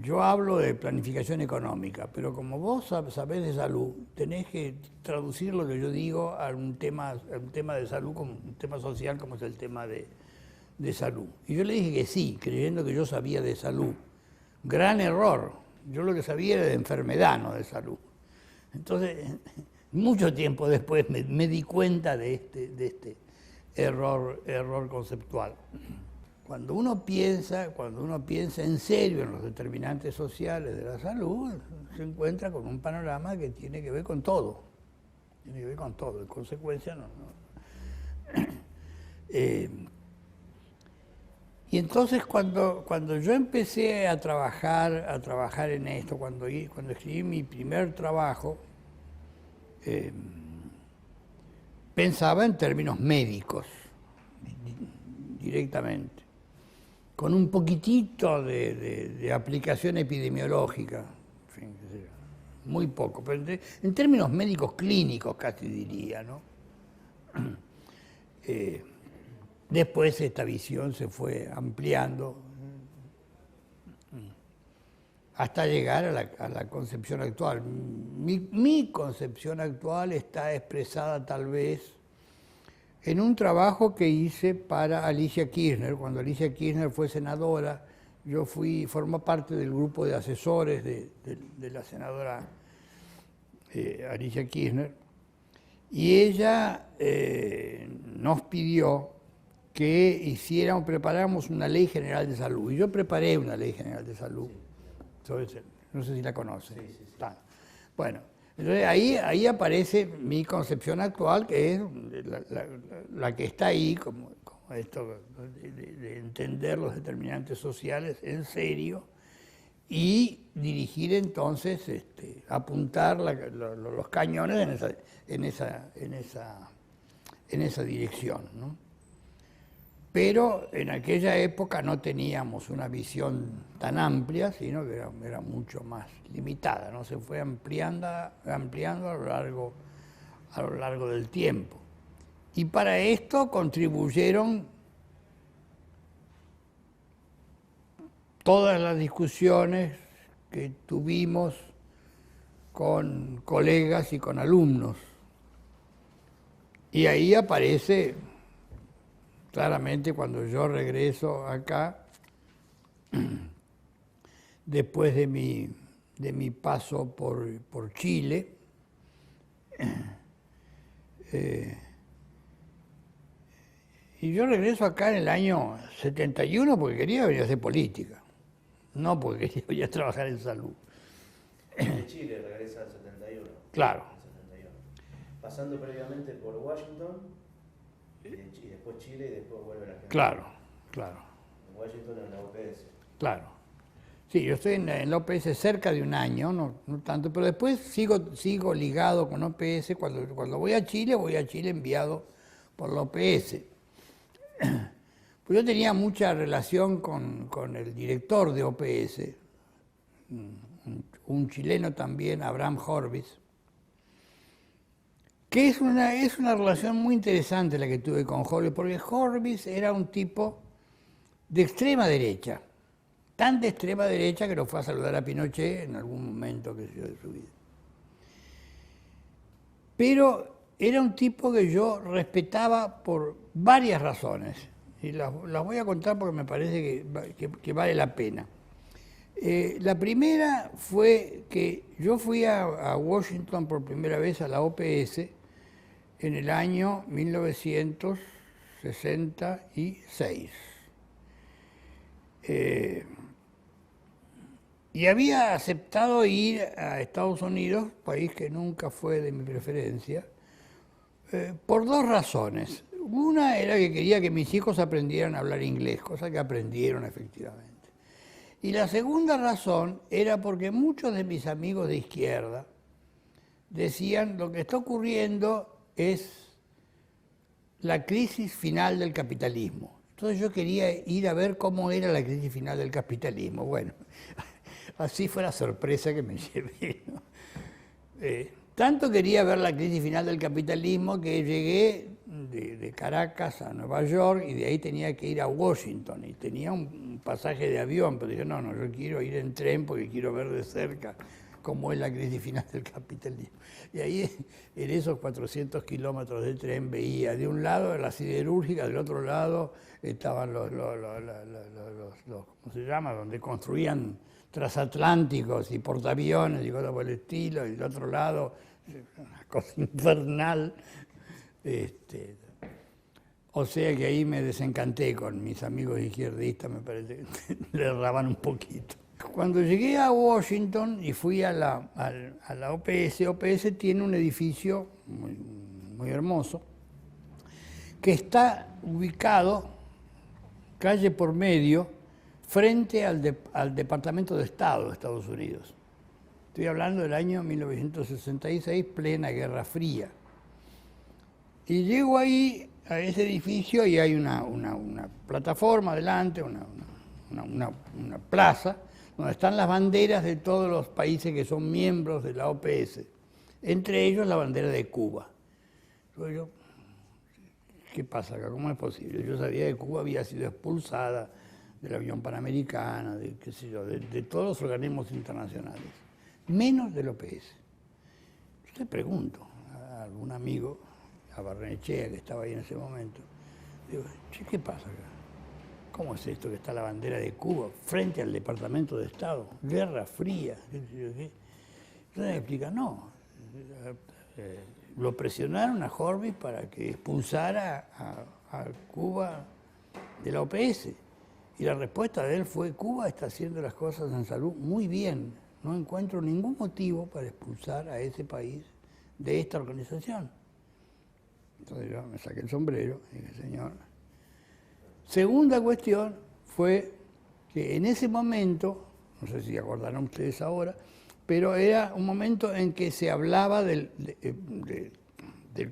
[SPEAKER 1] yo hablo de planificación económica, pero como vos sabés de salud, tenés que traducir lo que yo digo a un tema de salud, como un tema social como es el tema de salud. Y yo le dije que sí, creyendo que yo sabía de salud. Gran error. Yo lo que sabía era de enfermedad, no de salud. Entonces, mucho tiempo después me di cuenta de este error conceptual. Cuando uno piensa en serio en los determinantes sociales de la salud, se encuentra con un panorama que tiene que ver con todo. Tiene que ver con todo. En consecuencia, no. Y entonces cuando yo empecé a trabajar en esto, cuando escribí mi primer trabajo, pensaba en términos médicos, directamente, con un poquitito de aplicación epidemiológica, en fin, qué sé yo, muy poco, pero en términos médicos clínicos casi diría, ¿no? Después esta visión se fue ampliando hasta llegar a la concepción actual. Mi concepción actual está expresada tal vez en un trabajo que hice para Alicia Kirchner. Cuando Alicia Kirchner fue senadora, yo formé parte del grupo de asesores de la senadora Alicia Kirchner, y ella nos pidió que preparáramos una ley general de salud. Y yo preparé una ley general de salud. No sé si la conocen.
[SPEAKER 2] Sí, sí, sí.
[SPEAKER 1] Bueno, entonces ahí aparece mi concepción actual, que es la que está ahí, como esto de entender los determinantes sociales en serio y dirigir entonces, apuntar los cañones en esa dirección, ¿no? Pero en aquella época no teníamos una visión tan amplia, sino que era mucho más limitada, ¿no? Se fue ampliando a lo largo del tiempo. Y para esto contribuyeron todas las discusiones que tuvimos con colegas y con alumnos. Y ahí aparece claramente cuando yo regreso acá, después de mi paso por Chile, y yo regreso acá en el año 71 porque quería venir a hacer política, no porque quería venir a trabajar en salud.
[SPEAKER 2] De Chile regresa al 71.
[SPEAKER 1] Claro.
[SPEAKER 2] El 71. Pasando previamente por Washington, y después Chile, y después vuelve a la Argentina.
[SPEAKER 1] Claro.
[SPEAKER 2] En Washington en la UPS.
[SPEAKER 1] Claro. Sí, yo estoy en la OPS cerca de un año, no tanto, pero después sigo ligado con OPS. Cuando voy a Chile enviado por la OPS. Pues yo tenía mucha relación con el director de OPS, un chileno también, Abraham Horvis, que es una relación muy interesante la que tuve con Horvis, porque Horvis era un tipo de extrema derecha, tan de extrema derecha que lo fue a saludar a Pinochet en algún momento de su vida. Pero era un tipo que yo respetaba por varias razones, y las voy a contar porque me parece que vale la pena. La primera fue que yo fui a Washington por primera vez a la OPS en el año 1966. Y había aceptado ir a Estados Unidos, país que nunca fue de mi preferencia, por dos razones. Una era que quería que mis hijos aprendieran a hablar inglés, cosa que aprendieron efectivamente. Y la segunda razón era porque muchos de mis amigos de izquierda decían lo que está ocurriendo es la crisis final del capitalismo. Entonces yo quería ir a ver cómo era la crisis final del capitalismo. Bueno, así fue la sorpresa que me llevé, ¿no? Tanto quería ver la crisis final del capitalismo que llegué de Caracas a Nueva York y de ahí tenía que ir a Washington y tenía un pasaje de avión, pero dije, no, yo quiero ir en tren porque quiero ver de cerca cómo es la crisis final del capitalismo. Y ahí, en esos 400 kilómetros de tren, veía de un lado la siderúrgica, del otro lado estaban los ¿cómo se llama?, donde construían transatlánticos y portaaviones y cosas por el estilo, y del otro lado, una cosa infernal. O sea que ahí me desencanté con mis amigos izquierdistas, me parece que le erraban un poquito. Cuando llegué a Washington y fui a la OPS, OPS tiene un edificio muy hermoso, que está ubicado calle por medio frente al Departamento de Estado de Estados Unidos. Estoy hablando del año 1966, plena Guerra Fría. Y llego ahí, a ese edificio, y hay una plataforma delante, una plaza, donde están las banderas de todos los países que son miembros de la OPS, entre ellos la bandera de Cuba. Entonces yo, ¿qué pasa acá? ¿Cómo es posible? Yo sabía que Cuba había sido expulsada del avión Panamericana, de qué sé yo, de todos los organismos internacionales, menos del OPS. Yo le pregunto a algún amigo, a Barrenechea, que estaba ahí en ese momento, digo, che, ¿qué pasa acá? ¿Cómo es esto que está la bandera de Cuba frente al Departamento de Estado? Guerra Fría, qué sé yo qué. Entonces me explica, no, lo presionaron a Horvitz para que expulsara a Cuba de la OPS. Y la respuesta de él fue, Cuba está haciendo las cosas en salud muy bien. No encuentro ningún motivo para expulsar a ese país de esta organización. Entonces yo me saqué el sombrero y dije, señor. Segunda cuestión fue que en ese momento, no sé si acordarán ustedes ahora, pero era un momento en que se hablaba del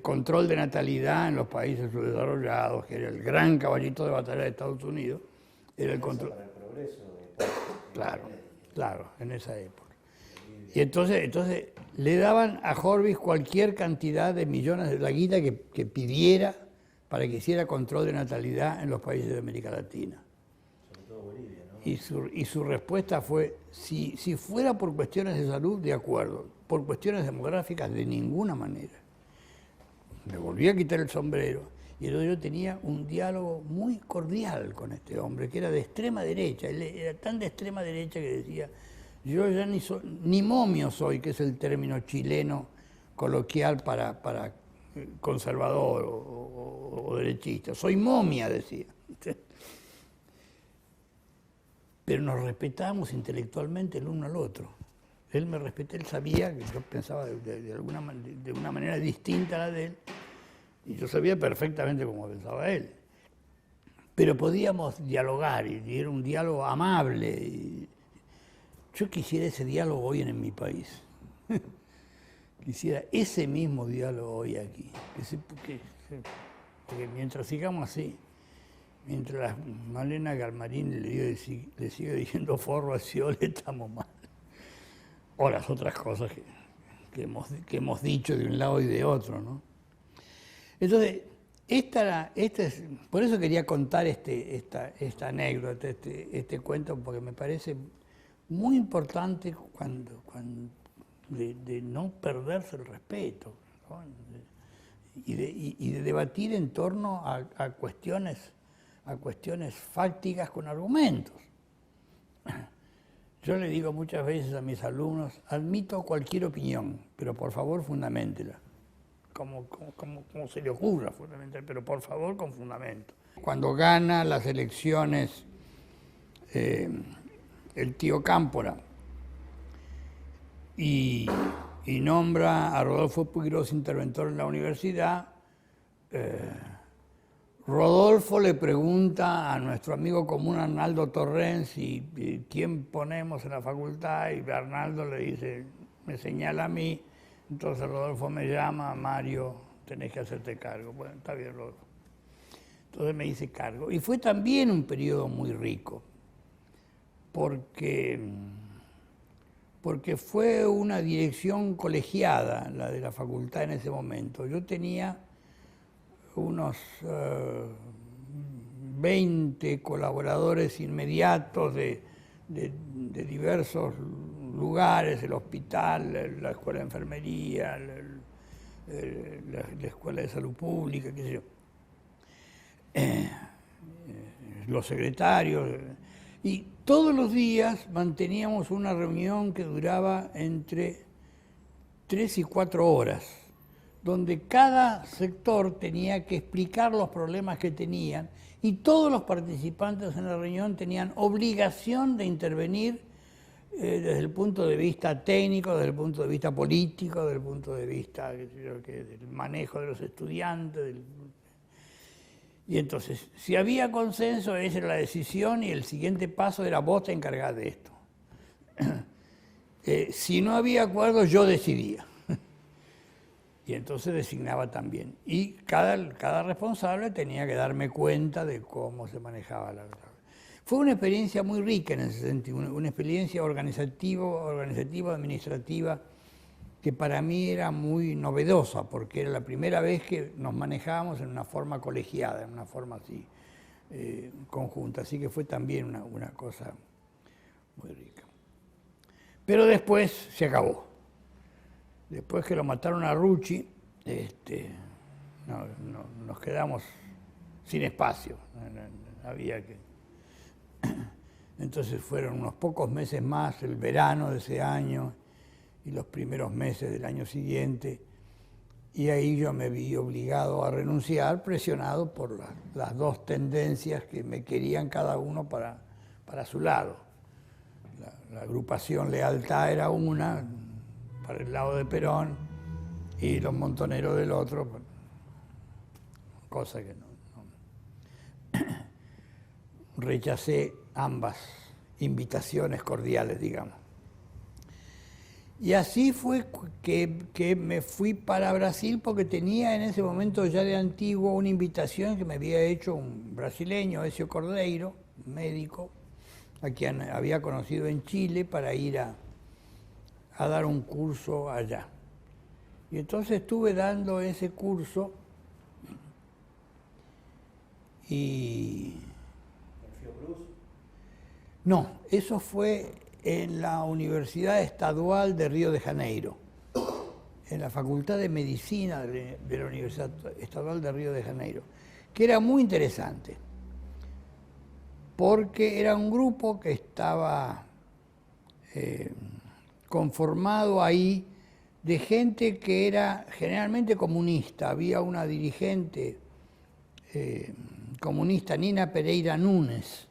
[SPEAKER 1] control de natalidad en los países subdesarrollados, que era el gran caballito de batalla de Estados Unidos, era el control.
[SPEAKER 2] Para el progreso
[SPEAKER 1] Claro, en esa época. Y entonces le daban a Horvitz cualquier cantidad de millones de la guita que pidiera para que hiciera control de natalidad en los países de América Latina.
[SPEAKER 2] sobre todo Bolivia, ¿no?
[SPEAKER 1] Y su respuesta fue, si fuera por cuestiones de salud, de acuerdo, por cuestiones demográficas, de ninguna manera. Me volví a quitar el sombrero y yo tenía un diálogo muy cordial con este hombre, que era de extrema derecha. Él era tan de extrema derecha que decía, yo ya ni momio soy, que es el término chileno coloquial para conservador o derechista. Soy momia, decía. Pero nos respetábamos intelectualmente el uno al otro. Él me respetaba, él sabía que yo pensaba de una manera distinta a la de él, y yo sabía perfectamente cómo pensaba él. Pero podíamos dialogar, y era un diálogo amable. Y yo quisiera ese diálogo hoy en mi país. Quisiera ese mismo diálogo hoy aquí. Porque mientras sigamos así, mientras Malena Galmarini le sigue diciendo forro a Scioli, estamos mal. O las otras cosas que hemos dicho de un lado y de otro, ¿no? Entonces, por eso quería contar esta anécdota, este cuento, porque me parece muy importante de no perderse el respeto, ¿no? y de debatir en torno a cuestiones fácticas con argumentos. Yo le digo muchas veces a mis alumnos, admito cualquier opinión, pero por favor fundaméntela. Como se le ocurra fundamental, pero por favor con fundamento. Cuando gana las elecciones el tío Cámpora y nombra a Rodolfo Puigros interventor en la universidad, Rodolfo le pregunta a nuestro amigo común Arnaldo Torrens y quién ponemos en la facultad, y Arnaldo le dice, me señala a mí. Entonces Rodolfo me llama, Mario, tenés que hacerte cargo. Bueno, está bien, Rodolfo. Entonces me hice cargo. Y fue también un periodo muy rico, porque fue una dirección colegiada, la de la facultad en ese momento. Yo tenía unos 20 colaboradores inmediatos de diversos lugares, el hospital, la escuela de enfermería, la escuela de salud pública, qué sé yo, los secretarios, y todos los días manteníamos una reunión que duraba entre 3 y 4 horas, donde cada sector tenía que explicar los problemas que tenían, y todos los participantes en la reunión tenían obligación de intervenir desde el punto de vista técnico, desde el punto de vista político, desde el punto de vista del manejo de los estudiantes. Y entonces, si había consenso, esa era la decisión y el siguiente paso era vos te encargás de esto. Si no había acuerdo, yo decidía. Y entonces designaba también. Y cada responsable tenía que darme cuenta de cómo se manejaba la... Fue una experiencia muy rica en ese sentido, una experiencia organizativa, administrativa, que para mí era muy novedosa, porque era la primera vez que nos manejábamos en una forma colegiada, en una forma así, conjunta. Así que fue también una cosa muy rica. Pero después se acabó. Después que lo mataron a Rucci, nos quedamos sin espacio. Había que... Entonces fueron unos pocos meses más, el verano de ese año y los primeros meses del año siguiente, y ahí yo me vi obligado a renunciar, presionado por las dos tendencias que me querían cada uno para su lado. La agrupación Lealtad era una, para el lado de Perón, y los Montoneros del otro, cosa que no rechacé ambas invitaciones cordiales, digamos. Y así fue que me fui para Brasil porque tenía en ese momento ya de antiguo una invitación que me había hecho un brasileño, Ezio Cordeiro, médico, a quien había conocido en Chile para ir a dar un curso allá. Y entonces estuve dando ese curso y... No, eso fue en la Universidad Estadual de Río de Janeiro, en la Facultad de Medicina de la Universidad Estadual de Río de Janeiro, que era muy interesante, porque era un grupo que estaba conformado ahí de gente que era generalmente comunista. Había una dirigente comunista, Nina Pereira Nunes,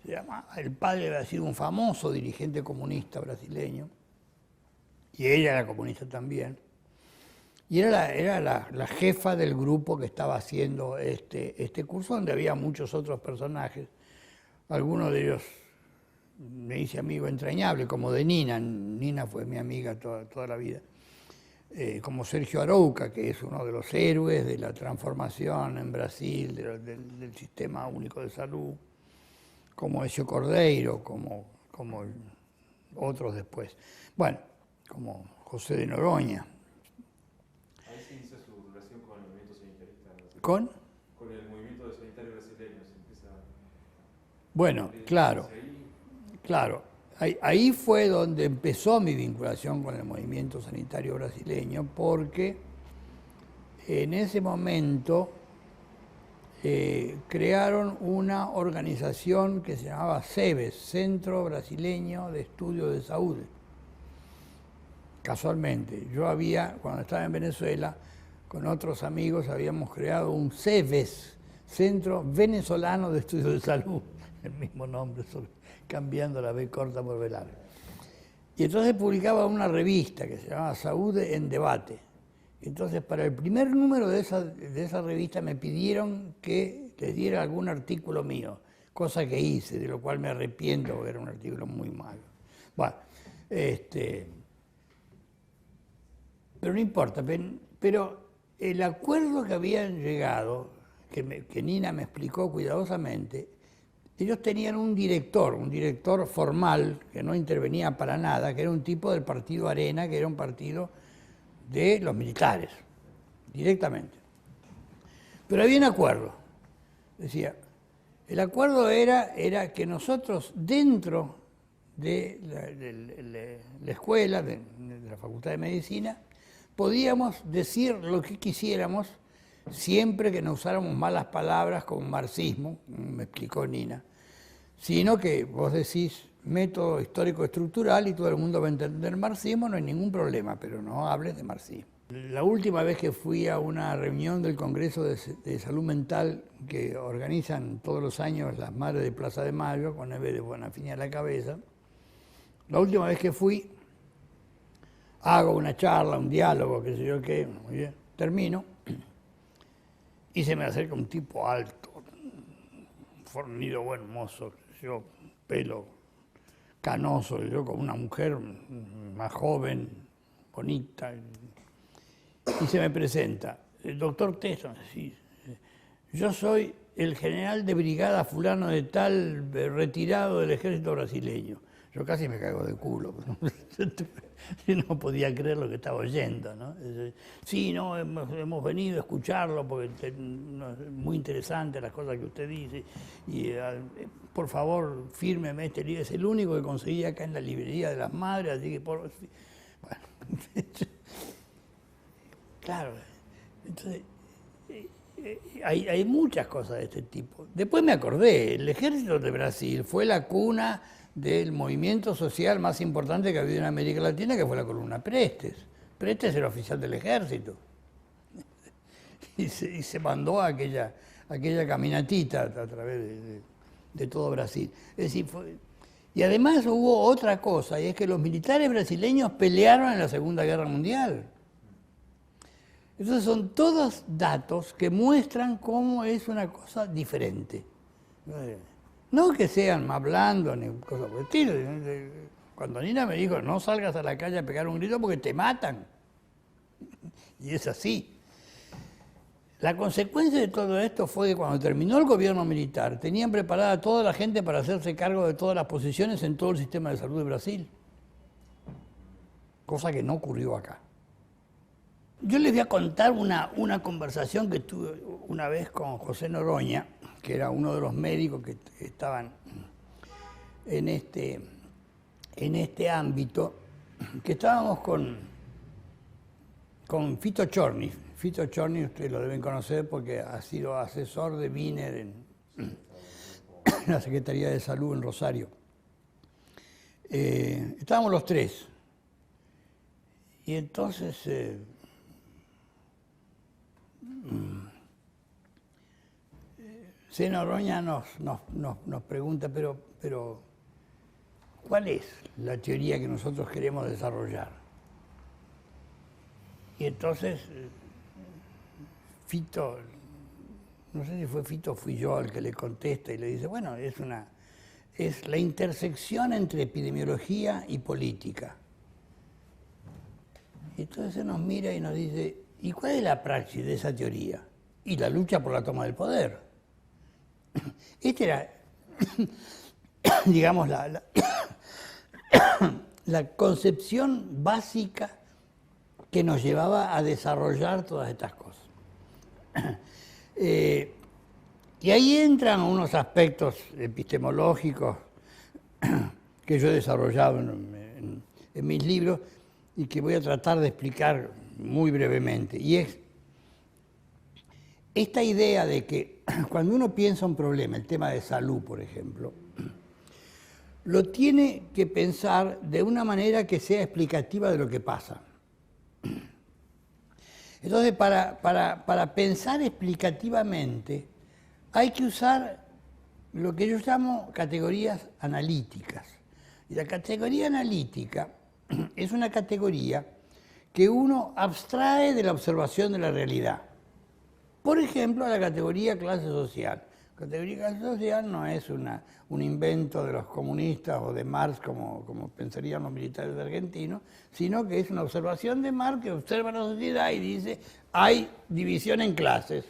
[SPEAKER 1] se llama. El padre había sido un famoso dirigente comunista brasileño, y ella era comunista también. Y era la jefa del grupo que estaba haciendo este curso, donde había muchos otros personajes. Algunos de ellos me hice amigo entrañable, como de Nina. Nina fue mi amiga toda la vida. Como Sergio Arouca, que es uno de los héroes de la transformación en Brasil, del Sistema Único de Salud, como Ezio Cordeiro, como otros después. Bueno, como José de Noronha.
[SPEAKER 3] Ahí se inicia su relación con el movimiento sanitarista brasileño.
[SPEAKER 1] ¿Con?
[SPEAKER 3] Con el movimiento sanitario brasileño. Se empieza
[SPEAKER 1] Bueno, claro. Ahí fue donde empezó mi vinculación con el movimiento sanitario brasileño, porque en ese momento crearon una organización que se llamaba CEBES, Centro Brasileño de Estudio de Salud. Casualmente, cuando estaba en Venezuela, con otros amigos habíamos creado un CEBES, Centro Venezolano de Estudio de Salud, el mismo nombre, cambiando la B corta por B larga. Y entonces publicaba una revista que se llamaba Salud en Debate. Entonces, para el primer número de esa revista me pidieron que les diera algún artículo mío, cosa que hice, de lo cual me arrepiento porque era un artículo muy malo. Bueno, pero no importa, pero el acuerdo que habían llegado, que Nina me explicó cuidadosamente, ellos tenían un director formal, que no intervenía para nada, que era un tipo del partido Arena, que era un partido de los militares, directamente. Pero había un acuerdo. Decía, el acuerdo era que nosotros, dentro de la escuela, de la Facultad de Medicina, podíamos decir lo que quisiéramos, siempre que no usáramos malas palabras como marxismo, me explicó Nina, sino que vos decís método histórico estructural y todo el mundo va a entender marxismo, no hay ningún problema, pero no hables de marxismo. La última vez que fui a una reunión del Congreso de Salud Mental que organizan todos los años las Madres de Plaza de Mayo, con Eve de Bonafini a la cabeza, la última vez que fui, hago una charla, un diálogo, qué sé yo qué, muy bien, termino, y se me acerca un tipo alto, fornido, buen mozo, yo, pelo canoso, yo con una mujer más joven, bonita, y se me presenta, el doctor Tesson, sí, yo soy el general de brigada fulano de tal, retirado del ejército brasileño. Yo casi me cago de culo, no podía creer lo que estaba oyendo, ¿no? Sí, no, hemos venido a escucharlo porque es muy interesante las cosas que usted dice, y por favor, fírmeme este libro, es el único que conseguí acá en la librería de las madres, así que bueno, claro, entonces hay muchas cosas de este tipo. Después me acordé, el ejército de Brasil fue la cuna del movimiento social más importante que ha habido en América Latina, que fue la Columna Prestes. Prestes era oficial del ejército. Y se mandó a aquella caminatita a través de todo Brasil. Es decir, y además hubo otra cosa, y es que los militares brasileños pelearon en la Segunda Guerra Mundial. Entonces son todos datos que muestran cómo es una cosa diferente. No que sean más blandos ni cosas por el estilo. Cuando Nina me dijo, no salgas a la calle a pegar un grito porque te matan. Y es así. La consecuencia de todo esto fue que cuando terminó el gobierno militar, tenían preparada a toda la gente para hacerse cargo de todas las posiciones en todo el sistema de salud de Brasil. Cosa que no ocurrió acá. Yo les voy a contar una conversación que tuve una vez con José Noroña, que era uno de los médicos que estaban en este ámbito, que estábamos con Fito Chorny. Fito Chorny ustedes lo deben conocer porque ha sido asesor de Wiener en la Secretaría de Salud en Rosario. Estábamos los tres. Y entonces Noroña nos pregunta, pero ¿cuál es la teoría que nosotros queremos desarrollar? Y entonces Fito, no sé si fue Fito o fui yo el que le contesta y le dice, bueno, es la intersección entre epidemiología y política. Y entonces nos mira y nos dice, ¿y cuál es la praxis de esa teoría? Y la lucha por la toma del poder. Esta era, digamos, la concepción básica que nos llevaba a desarrollar todas estas cosas. Y ahí entran unos aspectos epistemológicos que yo he desarrollado en mis libros y que voy a tratar de explicar muy brevemente. Y es esta idea de que cuando uno piensa un problema, el tema de salud, por ejemplo, lo tiene que pensar de una manera que sea explicativa de lo que pasa. Entonces, para pensar explicativamente, hay que usar lo que yo llamo categorías analíticas. Y la categoría analítica es una categoría que uno abstrae de la observación de la realidad. Por ejemplo, la categoría clase social. La categoría clase social no es un invento de los comunistas o de Marx, como pensarían los militares argentinos, sino que es una observación de Marx que observa la sociedad y dice, hay división en clases.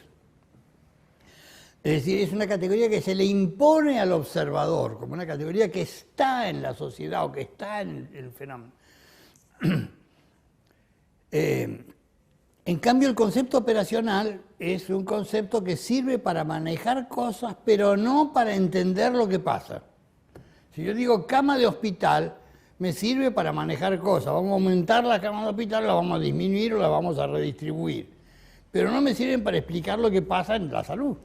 [SPEAKER 1] Es decir, es una categoría que se le impone al observador, como una categoría que está en la sociedad o que está en el fenómeno. En cambio, el concepto operacional es un concepto que sirve para manejar cosas, pero no para entender lo que pasa. Si yo digo cama de hospital, me sirve para manejar cosas. Vamos a aumentar la cama de hospital, la vamos a disminuir o la vamos a redistribuir. Pero no me sirven para explicar lo que pasa en la salud.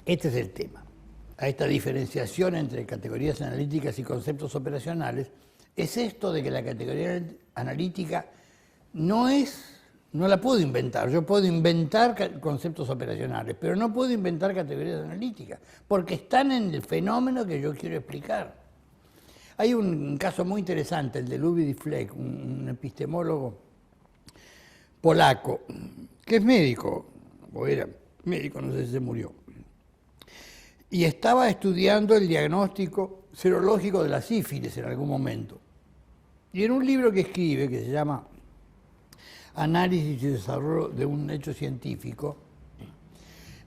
[SPEAKER 1] Este es el tema. A esta diferenciación entre categorías analíticas y conceptos operacionales es esto de que la categoría analítica no la puedo inventar. Yo puedo inventar conceptos operacionales, pero no puedo inventar categorías analíticas, porque están en el fenómeno que yo quiero explicar. Hay un caso muy interesante, el de Ludwig Fleck, un epistemólogo polaco, que es médico, o era médico, no sé si se murió, y estaba estudiando el diagnóstico serológico de la sífilis en algún momento. Y en un libro que escribe, que se llama Análisis y desarrollo de un hecho científico,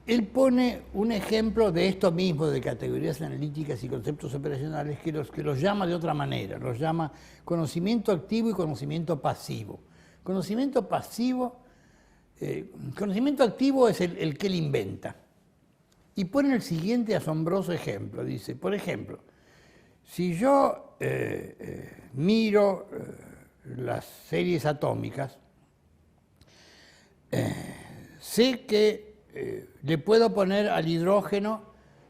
[SPEAKER 1] él pone un ejemplo de esto mismo, de categorías analíticas y conceptos operacionales, que los llama de otra manera, los llama conocimiento activo y conocimiento pasivo. Conocimiento activo es el que él inventa. Y pone el siguiente asombroso ejemplo. Dice, por ejemplo, si yo miro las series atómicas, sé que le puedo poner al hidrógeno,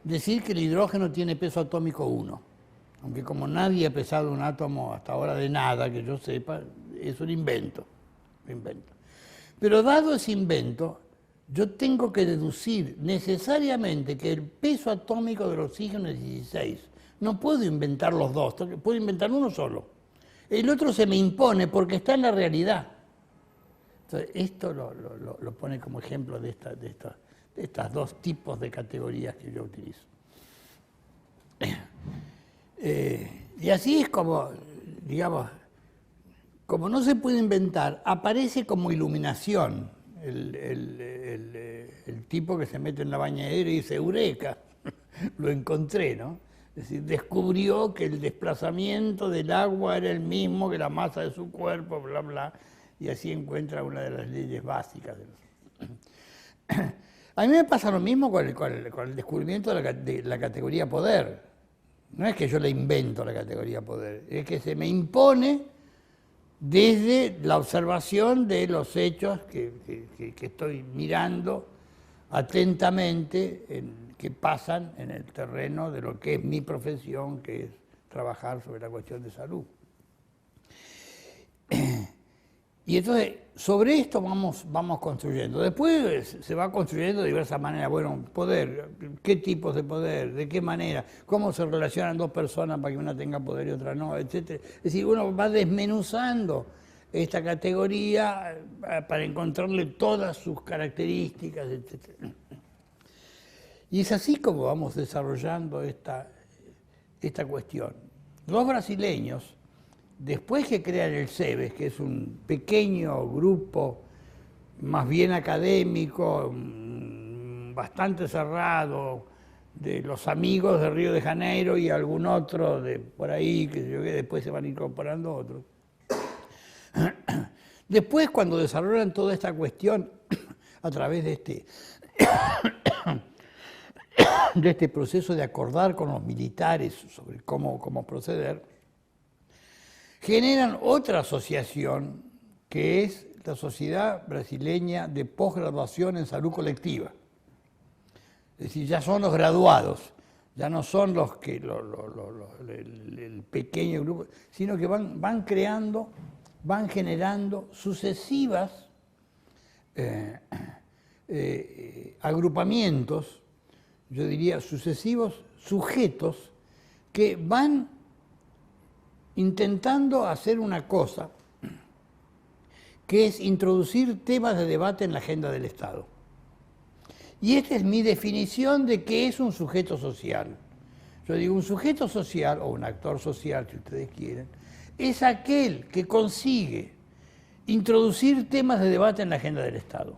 [SPEAKER 1] decir que el hidrógeno tiene peso atómico 1. Aunque como nadie ha pesado un átomo hasta ahora de nada, que yo sepa, es un invento. Pero dado ese invento, yo tengo que deducir necesariamente que el peso atómico del oxígeno es 16. No puedo inventar los dos, puedo inventar uno solo. El otro se me impone porque está en la realidad. Entonces, esto lo pone como ejemplo de estas dos tipos de categorías que yo utilizo. Y así es como, digamos, como no se puede inventar, aparece como iluminación el tipo que se mete en la bañadera y dice, ¡eureka! Lo encontré, ¿no? Es decir, descubrió que el desplazamiento del agua era el mismo que la masa de su cuerpo, bla, bla, y así encuentra una de las leyes básicas. A mí me pasa lo mismo con el descubrimiento de la categoría poder. No es que yo le invento la categoría poder, es que se me impone desde la observación de los hechos que estoy mirando atentamente, que pasan en el terreno de lo que es mi profesión, que es trabajar sobre la cuestión de salud. Y entonces, sobre esto vamos construyendo. Después se va construyendo de diversas maneras. Bueno, poder, ¿qué tipos de poder? ¿De qué manera? ¿Cómo se relacionan dos personas para que una tenga poder y otra no? Etcétera. Es decir, uno va desmenuzando esta categoría para encontrarle todas sus características, etcétera. Y es así como vamos desarrollando esta cuestión. Los brasileños, después que crean el CEBES, que es un pequeño grupo más bien académico, bastante cerrado, de los amigos de Río de Janeiro y algún otro de por ahí, que después se van incorporando otros. Después, cuando desarrollan toda esta cuestión a través de este proceso de acordar con los militares sobre cómo proceder, generan otra asociación que es la Sociedad Brasileña de Posgraduación en Salud Colectiva. Es decir, ya son los graduados, ya no son los que el pequeño grupo, sino que van creando, van generando sucesivas agrupamientos, yo diría sucesivos sujetos que van intentando hacer una cosa, que es introducir temas de debate en la agenda del Estado. Y esta es mi definición de qué es un sujeto social. Yo digo, un sujeto social, o un actor social, si ustedes quieren, es aquel que consigue introducir temas de debate en la agenda del Estado.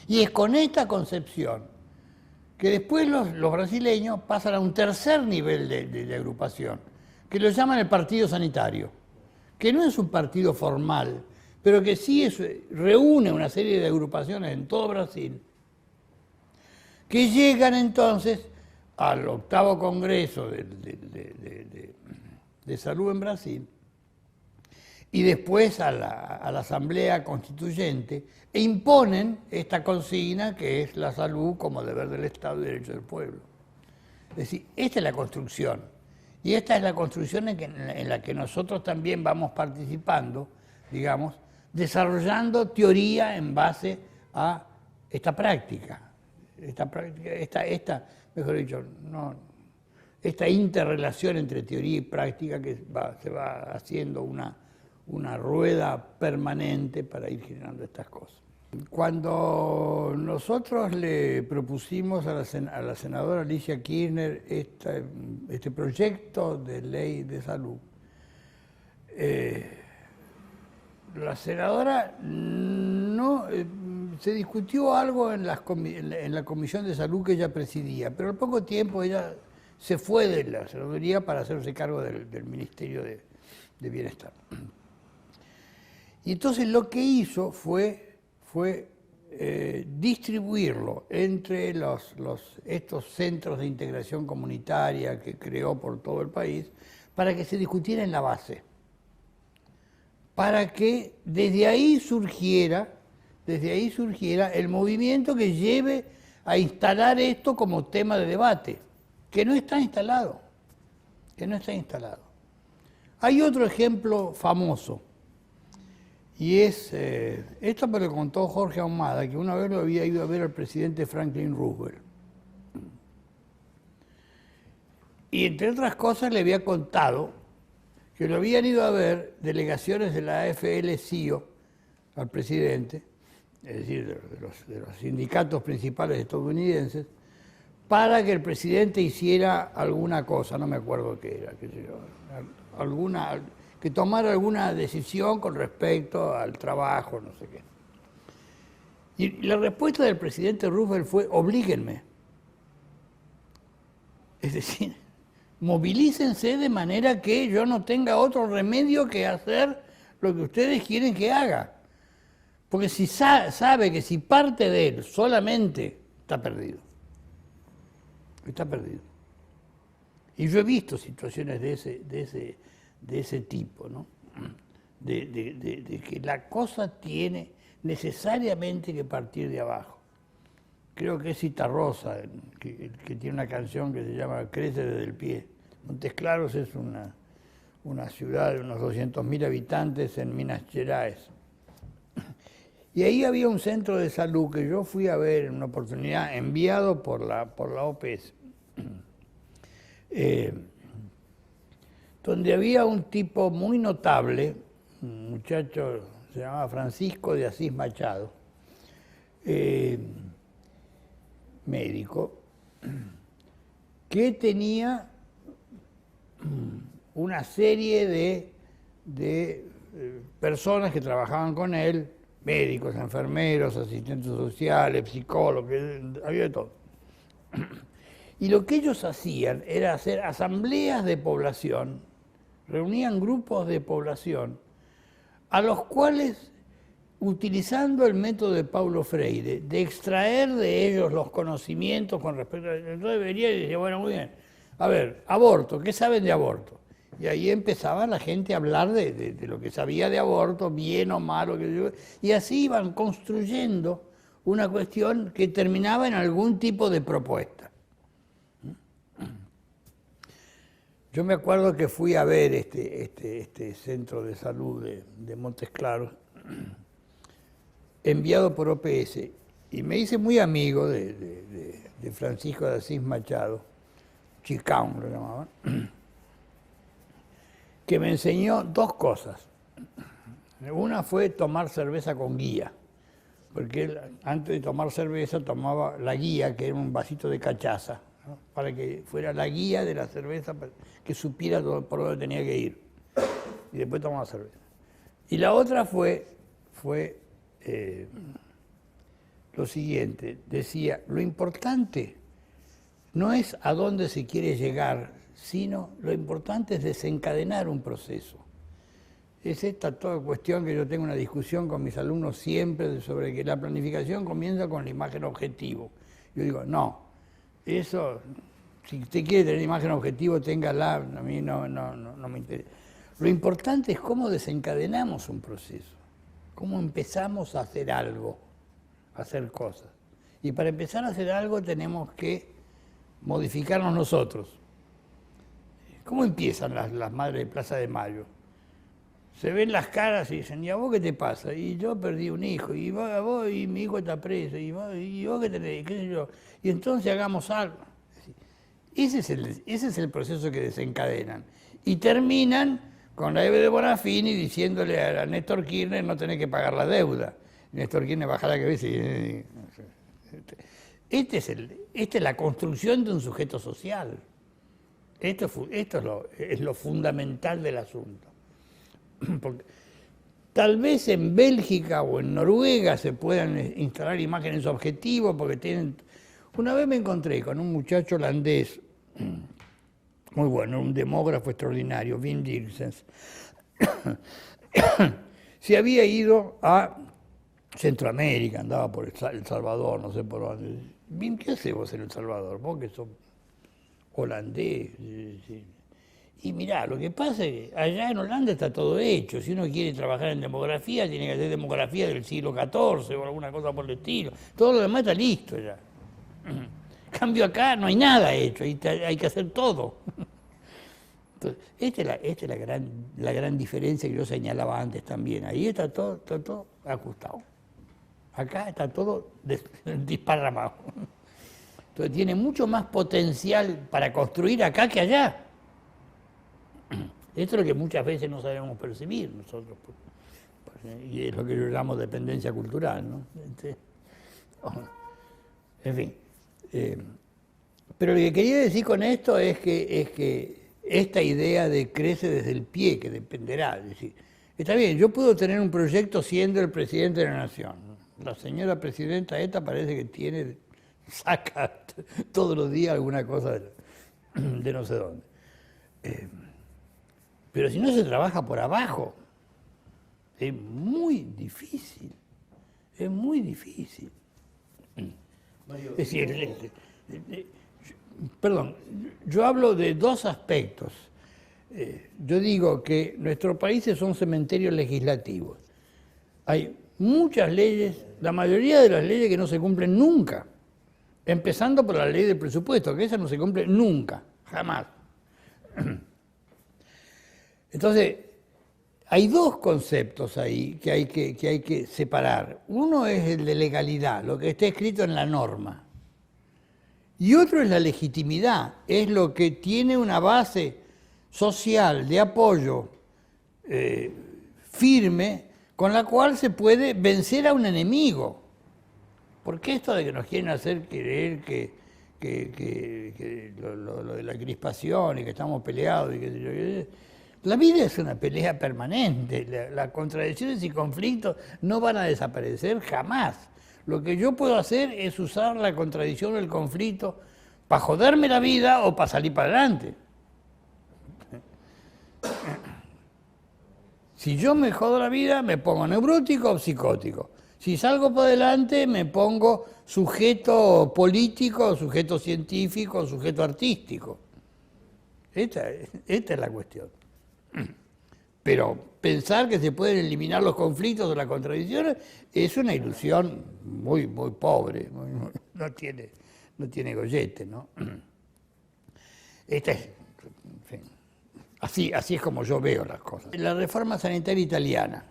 [SPEAKER 1] Y es con esta concepción que después los brasileños pasan a un tercer nivel de agrupación, que lo llaman el partido sanitario, que no es un partido formal, pero que sí reúne una serie de agrupaciones en todo Brasil, que llegan entonces al 8º Congreso de Salud en Brasil y después a la Asamblea Constituyente e imponen esta consigna que es la salud como deber del Estado y derecho del pueblo. Es decir, esta es la construcción. Y esta es la construcción en la que nosotros también vamos participando, digamos, desarrollando teoría en base a esta práctica. Mejor dicho, esta interrelación entre teoría y práctica que se va haciendo una rueda permanente para ir generando estas cosas. Cuando nosotros le propusimos a la senadora Alicia Kirchner este proyecto de ley de salud, la senadora no se discutió algo en la Comisión de Salud que ella presidía, pero al poco tiempo ella se fue de la senaduría para hacerse cargo del Ministerio de Bienestar. Y entonces lo que hizo fue distribuirlo entre estos centros de integración comunitaria que creó por todo el país para que se discutiera en la base, para que desde ahí surgiera el movimiento que lleve a instalar esto como tema de debate, que no está instalado, Hay otro ejemplo famoso, y es, esto me lo contó Jorge Ahumada, que una vez lo había ido a ver al presidente Franklin Roosevelt. Y entre otras cosas le había contado que lo habían ido a ver delegaciones de la AFL-CIO al presidente, es decir, de los sindicatos principales estadounidenses, para que el presidente hiciera alguna cosa, no me acuerdo qué era, qué sé yo, que tomara alguna decisión con respecto al trabajo, no sé qué. Y la respuesta del presidente Roosevelt fue: oblíguenme. Es decir, movilícense de manera que yo no tenga otro remedio que hacer lo que ustedes quieren que haga. Porque si sabe que si parte de él solamente, está perdido. Está perdido. Y yo he visto situaciones de ese tipo, ¿no? De que la cosa tiene necesariamente que partir de abajo. Creo que es Citarrosa, que tiene una canción que se llama Crece desde el pie. Montes Claros es una ciudad de unos 200.000 habitantes en Minas Gerais. Y ahí había un centro de salud que yo fui a ver en una oportunidad, enviado por la OPS, donde había un tipo muy notable, un muchacho, se llamaba Francisco de Asís Machado, médico, que tenía una serie de personas que trabajaban con él, médicos, enfermeros, asistentes sociales, psicólogos, había de todo. Y lo que ellos hacían era hacer asambleas de población, reunían grupos de población, a los cuales, utilizando el método de Paulo Freire, de extraer de ellos los conocimientos con respecto a... Entonces venía y decía, bueno, muy bien, a ver, aborto, ¿qué saben de aborto? Y ahí empezaba la gente a hablar de lo que sabía de aborto, bien o malo, y así iban construyendo una cuestión que terminaba en algún tipo de propuesta. Yo me acuerdo que fui a ver este centro de salud de Montes Claros, enviado por OPS, y me hice muy amigo de Francisco de Asís Machado, Chicán lo llamaban, que me enseñó dos cosas. Una fue tomar cerveza con guía, porque él, antes de tomar cerveza, tomaba la guía, que era un vasito de cachaza, ¿no? Para que fuera la guía de la cerveza, que supiera por dónde tenía que ir. Y después tomaba cerveza. Y la otra fue lo siguiente, decía, lo importante no es a dónde se quiere llegar, sino lo importante es desencadenar un proceso. Es esta toda cuestión que yo tengo una discusión con mis alumnos siempre sobre que la planificación comienza con la imagen objetivo. Yo digo, no, eso, si usted quiere tener imagen objetivo, téngala, a mí no me interesa. Lo importante es cómo desencadenamos un proceso, cómo empezamos a hacer algo, a hacer cosas. Y para empezar a hacer algo tenemos que modificarnos nosotros. ¿Cómo empiezan las madres de Plaza de Mayo? Se ven las caras y dicen, ¿y a vos qué te pasa? Y yo perdí un hijo, y vos y mi hijo está preso, y vos qué tenés, qué sé yo. Y entonces hagamos algo. Ese es el proceso que desencadenan. Y terminan con la Eve de Bonafini diciéndole a Néstor Kirchner no tenés que pagar la deuda. Néstor Kirchner baja la cabeza y... Esta es la construcción de un sujeto social. Esto es lo fundamental del asunto. Porque tal vez en Bélgica o en Noruega se puedan instalar imágenes objetivas porque tienen... Una vez me encontré con un muchacho holandés, muy bueno, un demógrafo extraordinario, Wim Dirksens. Se había ido a Centroamérica, andaba por El Salvador, no sé por dónde. Wim, ¿qué haces vos en El Salvador? Vos que sos holandés. Sí. Y mirá, lo que pasa es que allá en Holanda está todo hecho. Si uno quiere trabajar en demografía, tiene que hacer demografía del siglo XIV o alguna cosa por el estilo. Todo lo demás está listo ya. En cambio acá no hay nada hecho, hay que hacer todo. Entonces, esta es la gran diferencia que yo señalaba antes también. Ahí está todo ajustado. Acá está todo disparramado. Entonces tiene mucho más potencial para construir acá que allá. Esto es lo que muchas veces no sabemos percibir nosotros. Y es lo que yo llamo dependencia cultural, ¿no? En fin. Pero lo que quería decir con esto es que esta idea de crece desde el pie, que dependerá. Es decir, está bien, yo puedo tener un proyecto siendo el presidente de la nación. La señora presidenta esta parece que saca todos los días alguna cosa de no sé dónde. Pero si no se trabaja por abajo, es muy difícil. Es muy difícil.
[SPEAKER 2] Mario,
[SPEAKER 1] Es decir, perdón, yo hablo de dos aspectos. Yo digo que nuestro país es un cementerio legislativo. Hay muchas leyes, la mayoría de las leyes que no se cumplen nunca. Empezando por la ley del presupuesto, que esa no se cumple nunca, jamás. Entonces, hay dos conceptos ahí que hay que separar. Uno es el de legalidad, lo que está escrito en la norma. Y otro es la legitimidad, es lo que tiene una base social de apoyo firme con la cual se puede vencer a un enemigo. Porque esto de que nos quieren hacer creer que lo de la crispación y que estamos peleados y que la vida es una pelea permanente, las contradicciones y conflictos no van a desaparecer jamás. Lo que yo puedo hacer es usar la contradicción o el conflicto para joderme la vida o para salir para adelante. Si yo me jodo la vida, me pongo neurótico o psicótico. Si salgo para adelante, me pongo sujeto político, sujeto científico, sujeto artístico. Esta es la cuestión. Pero pensar que se pueden eliminar los conflictos o las contradicciones es una ilusión muy, muy pobre, no tiene gollete, ¿no? En fin, así es como yo veo las cosas. La reforma sanitaria italiana.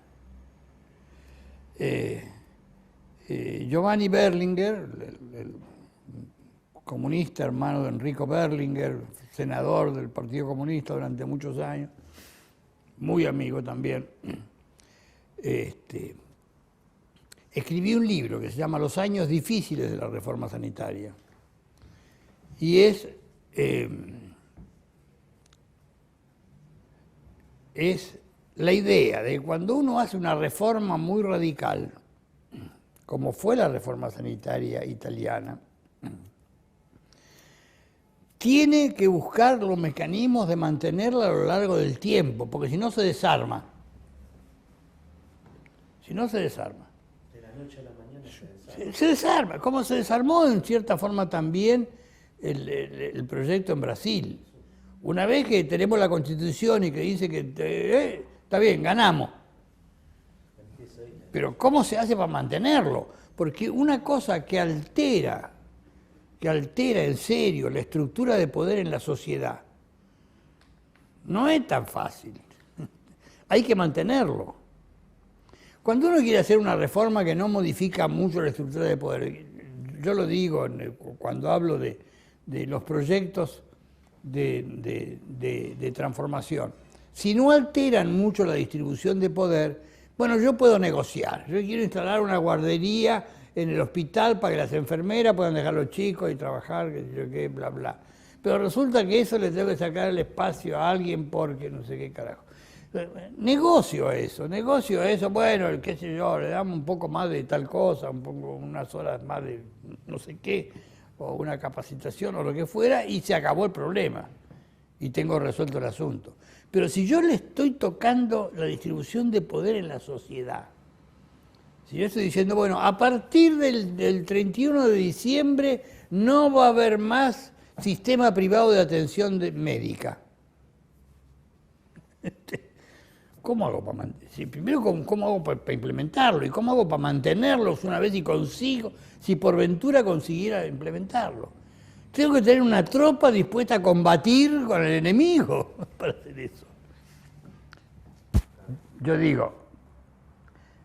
[SPEAKER 1] Giovanni Berlinguer, el comunista hermano de Enrico Berlinguer, senador del Partido Comunista durante muchos años, muy amigo también, escribí un libro que se llama Los años difíciles de la reforma sanitaria. Y es la idea de que cuando uno hace una reforma muy radical, como fue la reforma sanitaria italiana, tiene que buscar los mecanismos de mantenerla a lo largo del tiempo, porque si no se desarma. Si no se desarma.
[SPEAKER 2] de la noche a la mañana se desarma.
[SPEAKER 1] Se desarma, como se desarmó en cierta forma también el proyecto en Brasil. Una vez que tenemos la Constitución y que dice que está bien, ganamos. Pero ¿cómo se hace para mantenerlo? Porque una cosa que altera en serio la estructura de poder en la sociedad, no es tan fácil. Hay que mantenerlo. Cuando uno quiere hacer una reforma que no modifica mucho la estructura de poder, yo lo digo cuando hablo de los proyectos de transformación, si no alteran mucho la distribución de poder, Bueno, yo puedo negociar. Yo quiero instalar una guardería en el hospital para que las enfermeras puedan dejar a los chicos y trabajar, que sé yo qué, bla, bla. Pero resulta que eso le tengo que sacar el espacio a alguien porque no sé qué carajo. Negocio eso, bueno, qué sé yo, le damos un poco más de tal cosa, un poco, unas horas más de no sé qué, o una capacitación o lo que fuera, y se acabó el problema. Y tengo resuelto el asunto. Pero si yo le estoy tocando la distribución de poder en la sociedad, si yo estoy diciendo, bueno, a partir del 31 de diciembre no va a haber más sistema privado de atención médica. ¿Cómo hago para mantenerlo? Primero, ¿cómo hago para implementarlo? ¿Y cómo hago para mantenerlos una vez si por ventura consiguiera implementarlo? Tengo que tener una tropa dispuesta a combatir con el enemigo para hacer eso. Yo digo,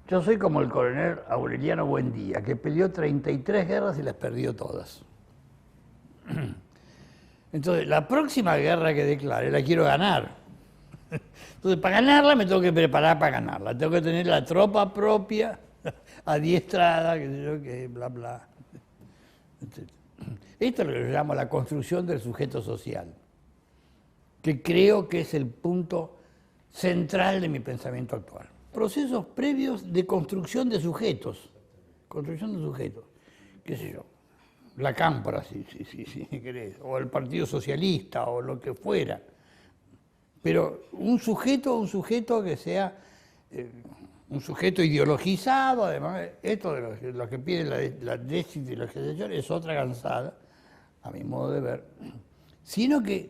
[SPEAKER 1] yo soy como el coronel Aureliano Buendía, que peleó 33 guerras y las perdió todas. Entonces, la próxima guerra que declare la quiero ganar. Entonces, para ganarla me tengo que preparar para ganarla. Tengo que tener la tropa propia, adiestrada, qué sé yo, que bla, bla. Esto es lo que yo llamo la construcción del sujeto social, que creo que es el punto central de mi pensamiento actual. Procesos previos de construcción de sujetos. Construcción de sujetos. Qué sé yo. La Cámpora, si querés, o el Partido Socialista, o lo que fuera. Pero un sujeto que sea un sujeto ideologizado, además, esto de lo que pide la descientificación es otra cansada, a mi modo de ver, sino que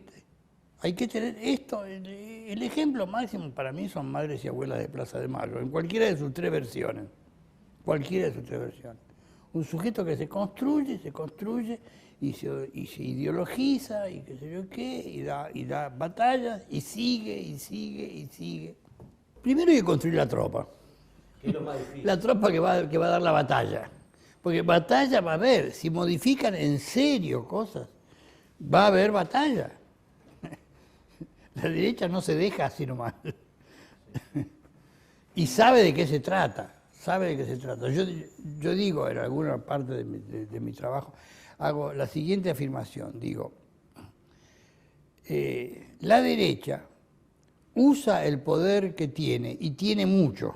[SPEAKER 1] hay que tener esto, el ejemplo máximo para mí son Madres y Abuelas de Plaza de Mayo, en cualquiera de sus tres versiones, Un sujeto que se construye y se ideologiza y qué sé yo qué, y da batallas y sigue. Primero hay que construir la tropa.
[SPEAKER 2] ¿Qué es lo más difícil?
[SPEAKER 1] La tropa que va a dar la batalla. Porque batalla va a haber, si modifican en serio cosas, va a haber batalla. La derecha no se deja así nomás. Y sabe de qué se trata. Yo digo en alguna parte de mi trabajo, hago la siguiente afirmación, digo, la derecha usa el poder que tiene, y tiene mucho,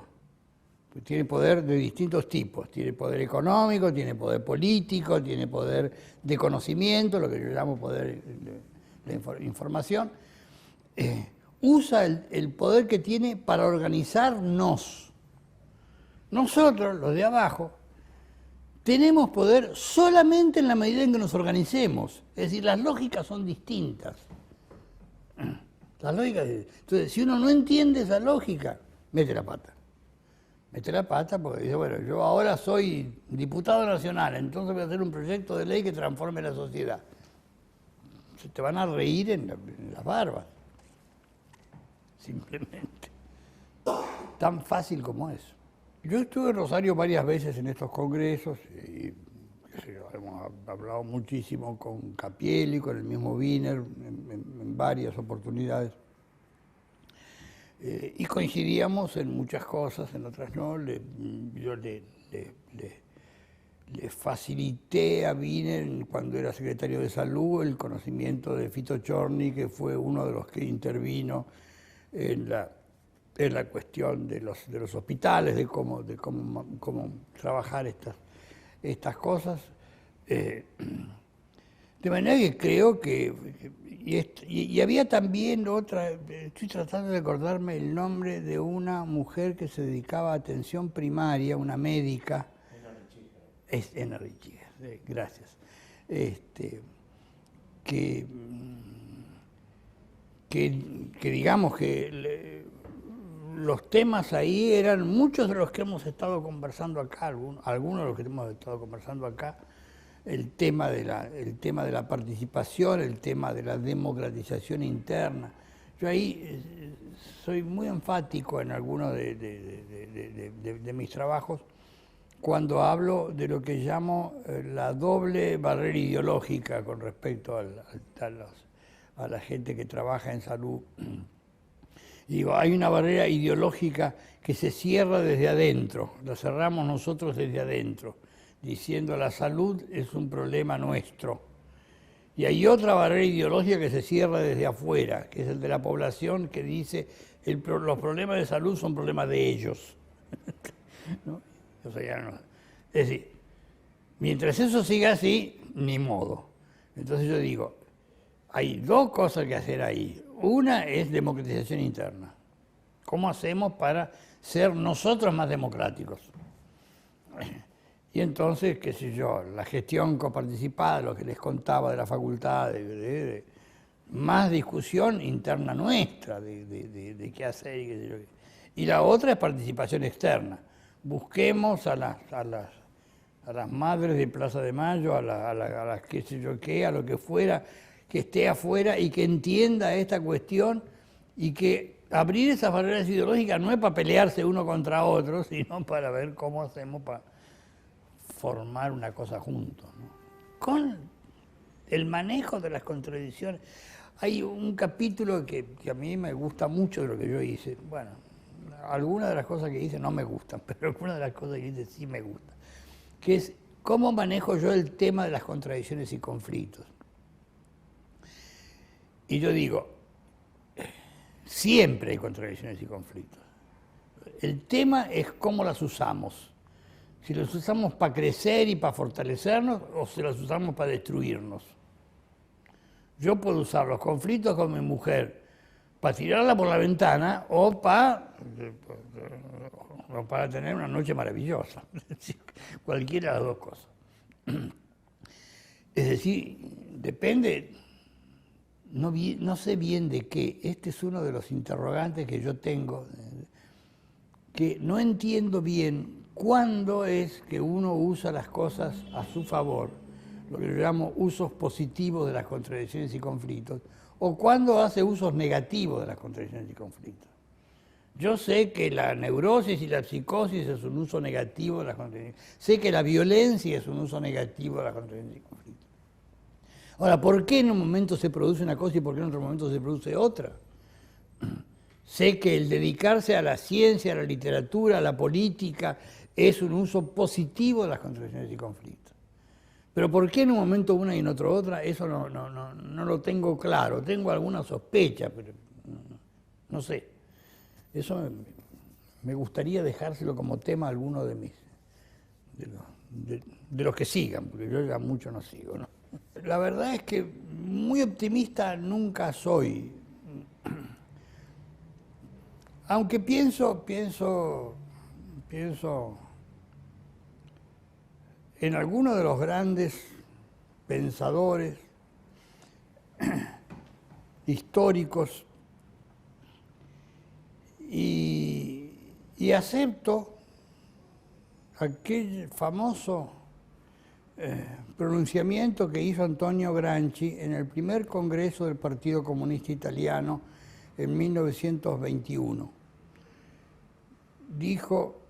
[SPEAKER 1] tiene poder de distintos tipos, tiene poder económico, tiene poder político, tiene poder de conocimiento, lo que yo llamo poder de información, usa el poder que tiene para organizarnos. Nosotros, los de abajo, tenemos poder solamente en la medida en que nos organicemos. Es decir, las lógicas son distintas. Entonces, si uno no entiende esa lógica, mete la pata. Mete la pata porque dice, bueno, yo ahora soy diputado nacional, entonces voy a hacer un proyecto de ley que transforme la sociedad. Se te van a reír en las barbas. Simplemente. Tan fácil como eso. Yo estuve en Rosario varias veces en estos congresos y hemos hablado muchísimo con Capielli, con el mismo Wiener, en varias oportunidades. Y coincidíamos en muchas cosas, en otras no. Yo le facilité a Wiener, cuando era secretario de Salud, el conocimiento de Fito Chorny, que fue uno de los que intervino en la cuestión de los hospitales, de cómo trabajar estas cosas. De manera que creo que... Y había también otra, estoy tratando de acordarme el nombre de una mujer que se dedicaba a atención primaria, una médica. Ena Richiger, gracias. Que digamos que los temas ahí eran muchos de los que hemos estado conversando acá, algunos de los que hemos estado conversando acá, el tema de la participación, el tema de la democratización interna. Yo ahí soy muy enfático en algunos de mis trabajos cuando hablo de lo que llamo la doble barrera ideológica con respecto a la gente que trabaja en salud. Digo, hay una barrera ideológica que se cierra desde adentro, la cerramos nosotros desde adentro, diciendo la salud es un problema nuestro. Y hay otra barrera ideológica que se cierra desde afuera, que es el de la población, que dice los problemas de salud son problemas de ellos. ¿No? O sea, no. Es decir, mientras eso siga así, ni modo. Entonces yo digo, hay dos cosas que hacer ahí. Una es democratización interna. ¿Cómo hacemos para ser nosotros más democráticos? Y entonces, qué sé yo, la gestión coparticipada, lo que les contaba de la facultad, más discusión interna nuestra de qué hacer y qué sé yo. Y la otra es participación externa. Busquemos a las madres de Plaza de Mayo, a las qué sé yo qué, a lo que fuera, que esté afuera y que entienda esta cuestión y que abrir esas barreras ideológicas no es para pelearse uno contra otro, sino para ver cómo hacemos para formar una cosa juntos, ¿no? Con el manejo de las contradicciones. Hay un capítulo que a mí me gusta mucho de lo que yo hice. Bueno, algunas de las cosas que hice no me gustan, pero algunas de las cosas que hice sí me gustan. Que es cómo manejo yo el tema de las contradicciones y conflictos. Y yo digo, siempre hay contradicciones y conflictos. El tema es cómo las usamos. Si las usamos para crecer y para fortalecernos o si las usamos para destruirnos. Yo puedo usar los conflictos con mi mujer para tirarla por la ventana o para tener una noche maravillosa. Cualquiera de las dos cosas. Es decir, depende, no sé bien de qué. Este es uno de los interrogantes que yo tengo, que no entiendo bien cuándo es que uno usa las cosas a su favor, lo que yo llamo usos positivos de las contradicciones y conflictos, o cuándo hace usos negativos de las contradicciones y conflictos. Yo sé que la neurosis y la psicosis es un uso negativo de las contradicciones. Sé que la violencia es un uso negativo de las contradicciones y conflictos. Ahora, ¿por qué en un momento se produce una cosa y por qué en otro momento se produce otra? Sé que el dedicarse a la ciencia, a la literatura, a la política, es un uso positivo de las contradicciones y conflictos. Pero ¿por qué en un momento una y en otro otra? Eso no lo tengo claro. Tengo alguna sospecha, pero no sé. Eso me gustaría dejárselo como tema a alguno de los que sigan, porque yo ya mucho no sigo, ¿no? La verdad es que muy optimista nunca soy. Aunque pienso en algunos de los grandes pensadores históricos y acepto aquel famoso pronunciamiento que hizo Antonio Gramsci en el primer congreso del Partido Comunista Italiano en 1921. Dijo,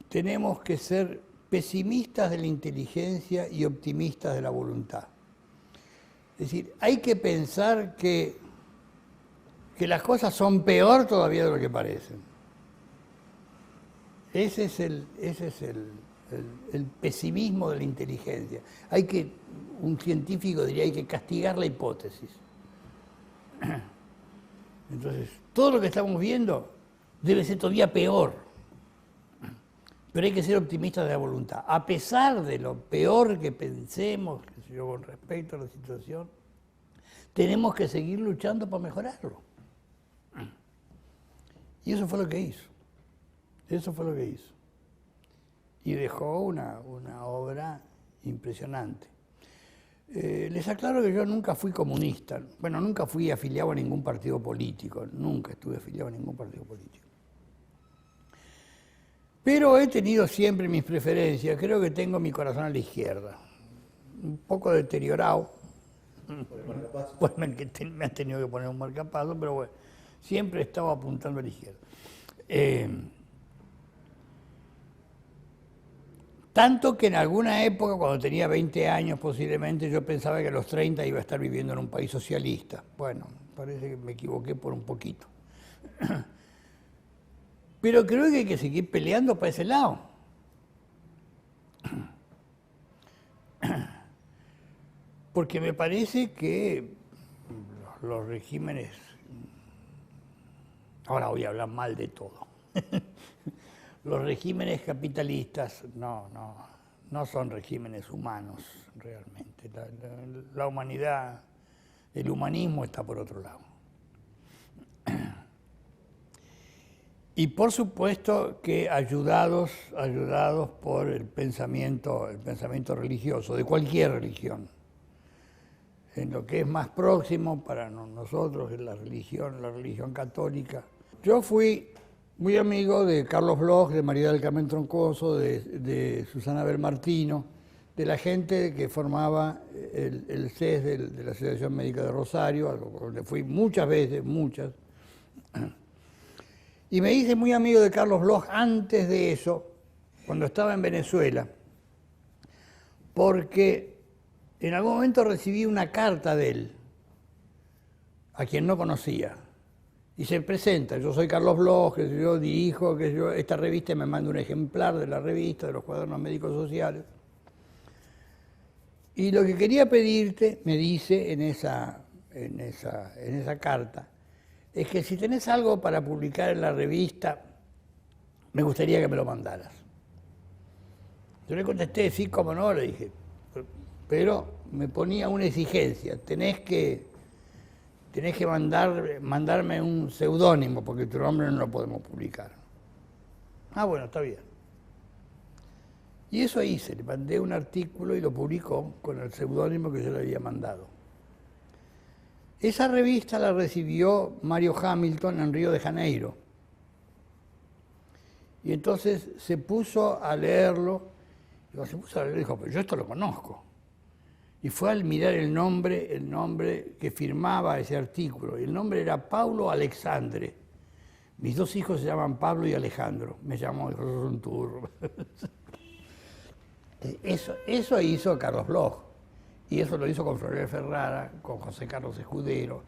[SPEAKER 1] tenemos que ser pesimistas de la inteligencia y optimistas de la voluntad. Es decir, hay que pensar que las cosas son peor todavía de lo que parecen. Ese es el pesimismo de la inteligencia. Un científico diría, hay que castigar la hipótesis. Entonces, todo lo que estamos viendo debe ser todavía peor. Pero hay que ser optimistas de la voluntad. A pesar de lo peor que pensemos con respecto a la situación, tenemos que seguir luchando para mejorarlo. Y eso fue lo que hizo. Eso fue lo que hizo. Y dejó una obra impresionante. Les aclaro que yo nunca fui comunista. Bueno, nunca fui afiliado a ningún partido político. Nunca estuve afiliado a ningún partido político. Pero he tenido siempre mis preferencias. Creo que tengo mi corazón a la izquierda. Un poco deteriorado.
[SPEAKER 2] ¿Por el marcapaso?
[SPEAKER 1] Pues me han tenido que poner un marcapaso, pero bueno, siempre he estado apuntando a la izquierda. Tanto que en alguna época, cuando tenía 20 años posiblemente, yo pensaba que a los 30 iba a estar viviendo en un país socialista. Bueno, parece que me equivoqué por un poquito. Pero creo que hay que seguir peleando para ese lado. Porque me parece que los regímenes, ahora voy a hablar mal de todo, los regímenes capitalistas no son regímenes humanos realmente. La humanidad, el humanismo está por otro lado. Y por supuesto que ayudados por el pensamiento religioso, de cualquier religión. En lo que es más próximo para nosotros es la religión católica. Yo fui muy amigo de Carlos Bloch, de María del Carmen Troncoso, de Susana Belmartino, de la gente que formaba el CES de la Asociación Médica de Rosario, donde fui muchas veces, muchas. Y me hice muy amigo de Carlos Bloch antes de eso, cuando estaba en Venezuela, porque en algún momento recibí una carta de él, a quien no conocía, y se presenta: yo soy Carlos Bloch, que yo dirijo, que yo esta revista, me manda un ejemplar de la revista, de los cuadernos médicos sociales. Y lo que quería pedirte, me dice en esa carta, es que si tenés algo para publicar en la revista, me gustaría que me lo mandaras. Yo le contesté, sí, cómo no, le dije, pero me ponía una exigencia: tenés que mandarme un seudónimo, porque tu nombre no lo podemos publicar. Ah, bueno, está bien. Y eso hice, le mandé un artículo y lo publicó con el seudónimo que yo le había mandado. Esa revista la recibió Mario Hamilton en Río de Janeiro. Y entonces se puso a leerlo, y dijo, pero yo esto lo conozco. Y fue al mirar el nombre que firmaba ese artículo. Y el nombre era Paulo Alexandre. Mis dos hijos se llaman Pablo y Alejandro. Me llamó, dijo, sos un turro. Eso hizo Carlos Bloch. Y eso lo hizo con Florel Ferrara, con José Carlos Escudero,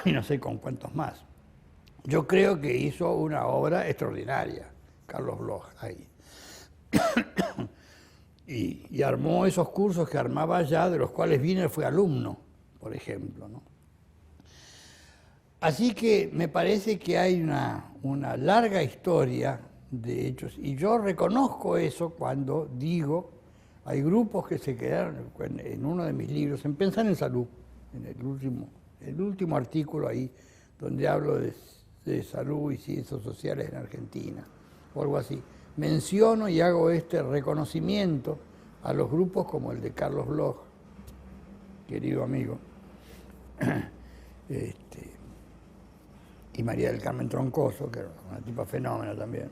[SPEAKER 1] y no sé con cuántos más. Yo creo que hizo una obra extraordinaria, Carlos Bloch, ahí. Y armó esos cursos que armaba allá, de los cuales Wiener fue alumno, por ejemplo, ¿no? Así que me parece que hay una larga historia de hechos, y yo reconozco eso cuando digo, hay grupos que se quedaron, en uno de mis libros, en Pensar en Salud, en el último artículo ahí, donde hablo de salud y ciencias sociales en Argentina, o algo así. Menciono y hago este reconocimiento a los grupos como el de Carlos Bloch, querido amigo, y María del Carmen Troncoso, que era una tipa fenómena también.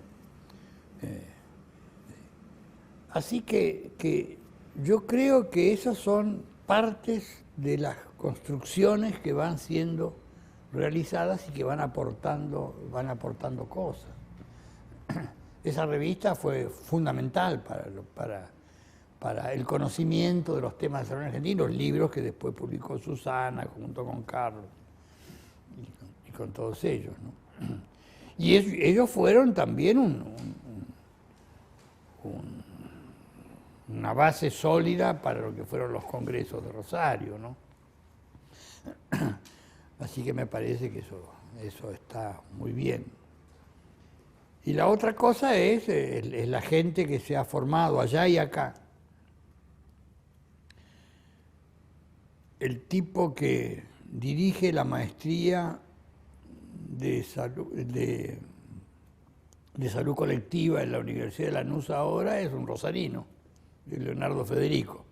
[SPEAKER 1] Así que yo creo que esas son partes de las construcciones que van siendo realizadas y que van aportando cosas. Esa revista fue fundamental para el conocimiento de los temas de salud argentino, los libros que después publicó Susana junto con Carlos y con todos ellos, ¿no? Y ellos fueron también una base sólida para lo que fueron los congresos de Rosario, ¿no? Así que me parece que eso está muy bien. Y la otra cosa es la gente que se ha formado allá y acá. El tipo que dirige la maestría de salud colectiva en la Universidad de Lanús ahora es un rosarino, Leonardo Federico.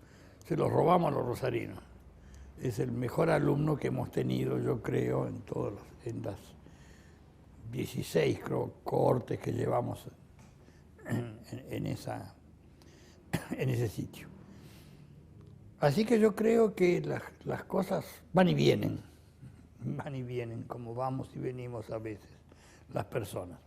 [SPEAKER 1] Se los robamos a los rosarinos. Es el mejor alumno que hemos tenido, yo creo, en las 16 cohortes que llevamos en ese sitio. Así que yo creo que las cosas van y vienen, como vamos y venimos a veces las personas.